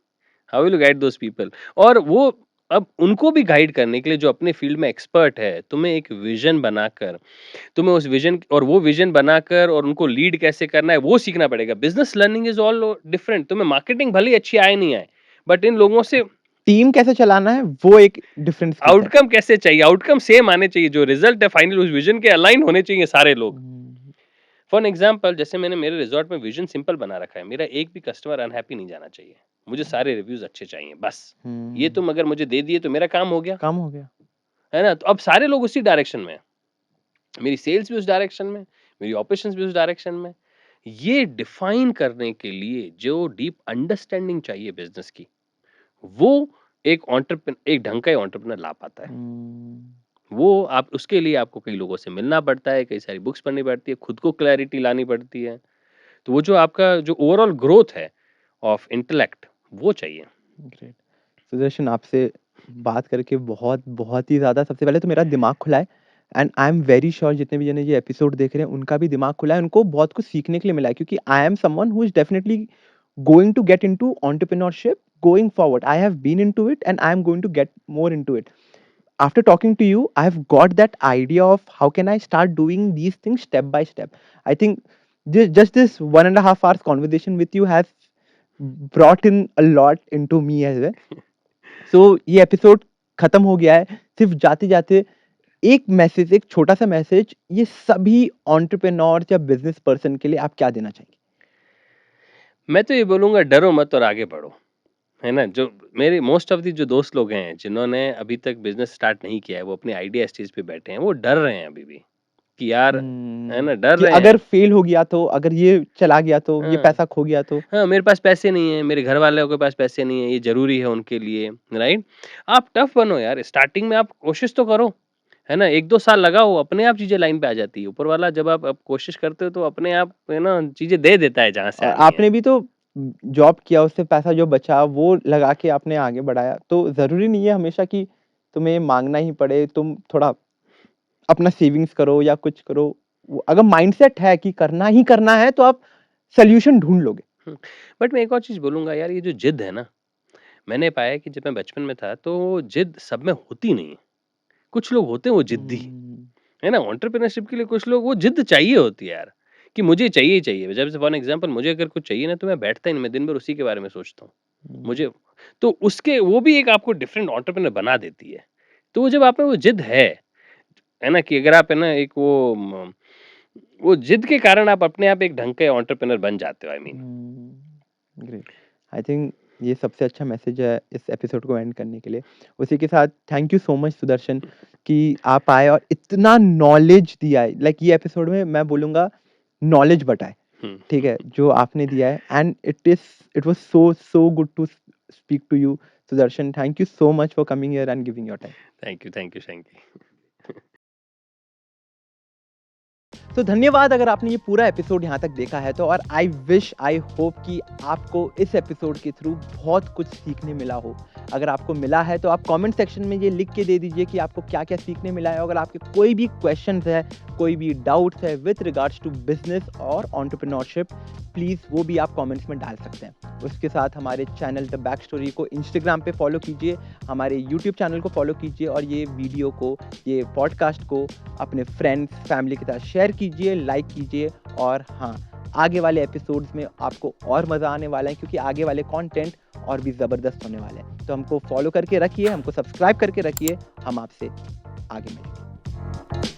how will you guide those people? और वो अब उनको भी गाइड करने के लिए जो अपने फील्ड में एक्सपर्ट है, तुम्हें एक विज़न बनाकर, तुम्हें उस विज़न और वो विज़न बनाकर और उनको लीड कैसे करना है, वो सीखना पड़ेगा। Business learning is all different, तुम्हें मार्केटिंग भले ही अच्छी आए, नहीं आए, बट इन लोगों से टीम कैसे चलाना है वो एक डिफरेंट स्किल सेट है। आउटकम कैसे चाहिए, आउटकम सेम आने चाहिए, जो रिजल्ट है फाइनल उस विजन के अलाइन होने चाहिए सारे लोग। हुँ, फॉर एन एग्जांपल जैसे मैंने मेरे रिजॉर्ट में विजन सिंपल बना रखा है, मेरा एक भी कस्टमर अनहैप्पी नहीं जाना चाहिए, मुझे सारे रिव्यूज अच्छे चाहिए बस। ये हुँ, तुम अगर मुझे दे दिए तो मेरा काम हो गया, काम हो गया। है ना? तो अब सारे लोग उसी डायरेक्शन में हैं, मेरी सेल्स भी उस डायरेक्शन में, मेरी ऑपरेशंस भी उस डायरेक्शन में। ये डिफाइन करने के लिए जो डीप अंडरस्टैंडिंग चाहिए बिजनेस की, वो एक ढंग का एंटरप्रेन्योर ला पाता है। हुँ, वो आप उसके लिए आपको कई लोगों से मिलना पड़ता है, कई सारी बुक्स पढ़नी पड़ती है, खुद को क्लैरिटी लानी पड़ती है। तो वो जो आपका जो ओवरऑल ग्रोथ है ऑफ इंटेलेक्ट वो चाहिए। ग्रेट। सुदर्शन आपसे बात करके बहुत ही ज़्यादा सबसे पहले तो मेरा दिमाग खुला है and I am very sure जितने भी जने ये एपिसोड देख रहे हैं उनका भी दिमाग खुला है, उनको बहुत कुछ सीखने के लिए मिला है क्योंकि I am someone who is definitely going to get into entrepreneurship going forward. I have been into it and I am going to get more into it. After talking to you, I have got that idea of how can I start doing these things step by step. I think just this 1.5 hours conversation with you has brought in a lot into me as well. So ये episode खत्म हो गया है। सिर्फ जाते-जाते एक message, एक छोटा-सा message ये सभी एंटरप्रेन्योर्स या बिज़नेस पर्सन के लिए आप क्या देना चाहेंगे? मैं तो ये बोलूँगा डरो मत और आगे बढ़ो, है ना? जो मेरे मोस्ट ऑफ द जो दोस्त लोग हैं जिन्होंने अभी तक बिज़नेस स्टार्ट नहीं किया है, वो अपनी आइडिया स्टेज पे बैठे हैं, वो डर रहे हैं अभी भी, कि यार है ना? डर कि रहे अगर हैं। फेल हो गया तो, अगर ये चला गया तो, ये हाँ। पैसा खो गया तो? हाँ, मेरे पास पैसे नहीं है, मेरे घर वालों के पास पैसे नहीं है, ये ज़रूरी है उनके लिए, राइट? आप टफ़ बनो यार, स्टार्टिंग में आप कोशिश तो करो, है ना? 1-2 साल लगाओ, अपने आप चीज़ें लाइन पे आ जाती है। ऊपर वाला जब आप कोशिश करते हो तो अपने आप है ना चीज़ें दे देता है जहाँ से और आनी है। आपने भी तो जॉब किया, उससे पैसा जो बचा वो लगा के आपने आगे बढ़ाया। तो ज़रूरी नहीं है हमेशा कि तुम्हें माँगना ही पड़े, तुम थोड़ा अपना सेविंग्स करो या कुछ करो। वो अगर माइंडसेट है कि करना ही करना है तो आप सॉल्यूशन ढूँढ लोगे। हुँ, बट मैं एक और चीज़ बोलूँगा यार, ये जो ज़िद है ना, मैंने पाया कि जब मैं बचपन में था तो ज़िद सब में होती नहीं है। कुछ लोग होते हैं वो ज़िद्दी। हुँ, है ना? एंटरप्रेन्योरशिप के लिए कुछ लोग वो जिद चाहिए होती है यार, कि मुझे चाहिए ही चाहिए। जब से फॉर एग्जांपल मुझे अगर कुछ चाहिए ना तो मैं बैठता ही नहीं, मैं दिन भर उसी के बारे में सोचता हूँ। हुँ, मुझे तो उसके वो भी एक आपको डिफरेंट एंटरप्रेन्योर बना देती है। तो वो जब आप में वो जिद है ना? कि अगर आप है ना एक वो जिद के कारण आप अपने आप एक ढंग के एंटरप्रेन्योर बन जाते हो I mean. Great. I think ये सबसे अच्छा मैसेज है इस एपिसोड को एंड करने के लिए। उसी के साथ thank you so much Sudarshan कि आप आए और इतना नॉलेज दिया है। लाइक ये एपिसोड में मैं बोलूँगा नॉलेज बटा है, हुँ, ठीक है? जो आपने दिया है and it was so good to speak to you Sudarshan. Thank you so much for coming here and giving your time. Thank you, thank you, thank you. तो धन्यवाद अगर आपने ये पूरा एपिसोड यहाँ तक देखा है तो, और आई होप कि आपको इस एपिसोड के थ्रू बहुत कुछ सीखने मिला हो। अगर आपको मिला है तो आप कमेंट सेक्शन में ये लिख के दे दीजिए कि आपको क्या-क्या सीखने मिला है। अगर आपके कोई भी क्वेश्चंस है, कोई भी डाउट्स है विथ रिगार्ड्स टू बिज़नेस और एंटरप्रेन्योरशिप, प्लीज़ वो भी आप कमेंट्स में डाल सकते हैं। उसके साथ हमारे चैनल द बैक स्टोरी को इंस्टाग्राम पे फॉलो कीजिए, हमारे यूट्यूब चैनल को फॉलो कीजिए और ये वीडियो को, ये पॉडकास्ट को अपने फ्रेंड्स, फैमिली के साथ शेयर कीजिए, लाइक कीजिए। और हाँ, आगे वाले एपिसोड्स में आपको और मज़ा आने वाला है क्योंकि आगे वाले कंटेंट और भी ज़बरदस्त होने वाले हैं। तो हमको फॉलो करके रखिए, हमको सब्सक्राइब करके रखिए। हम आपसे आगे मिलेंगे।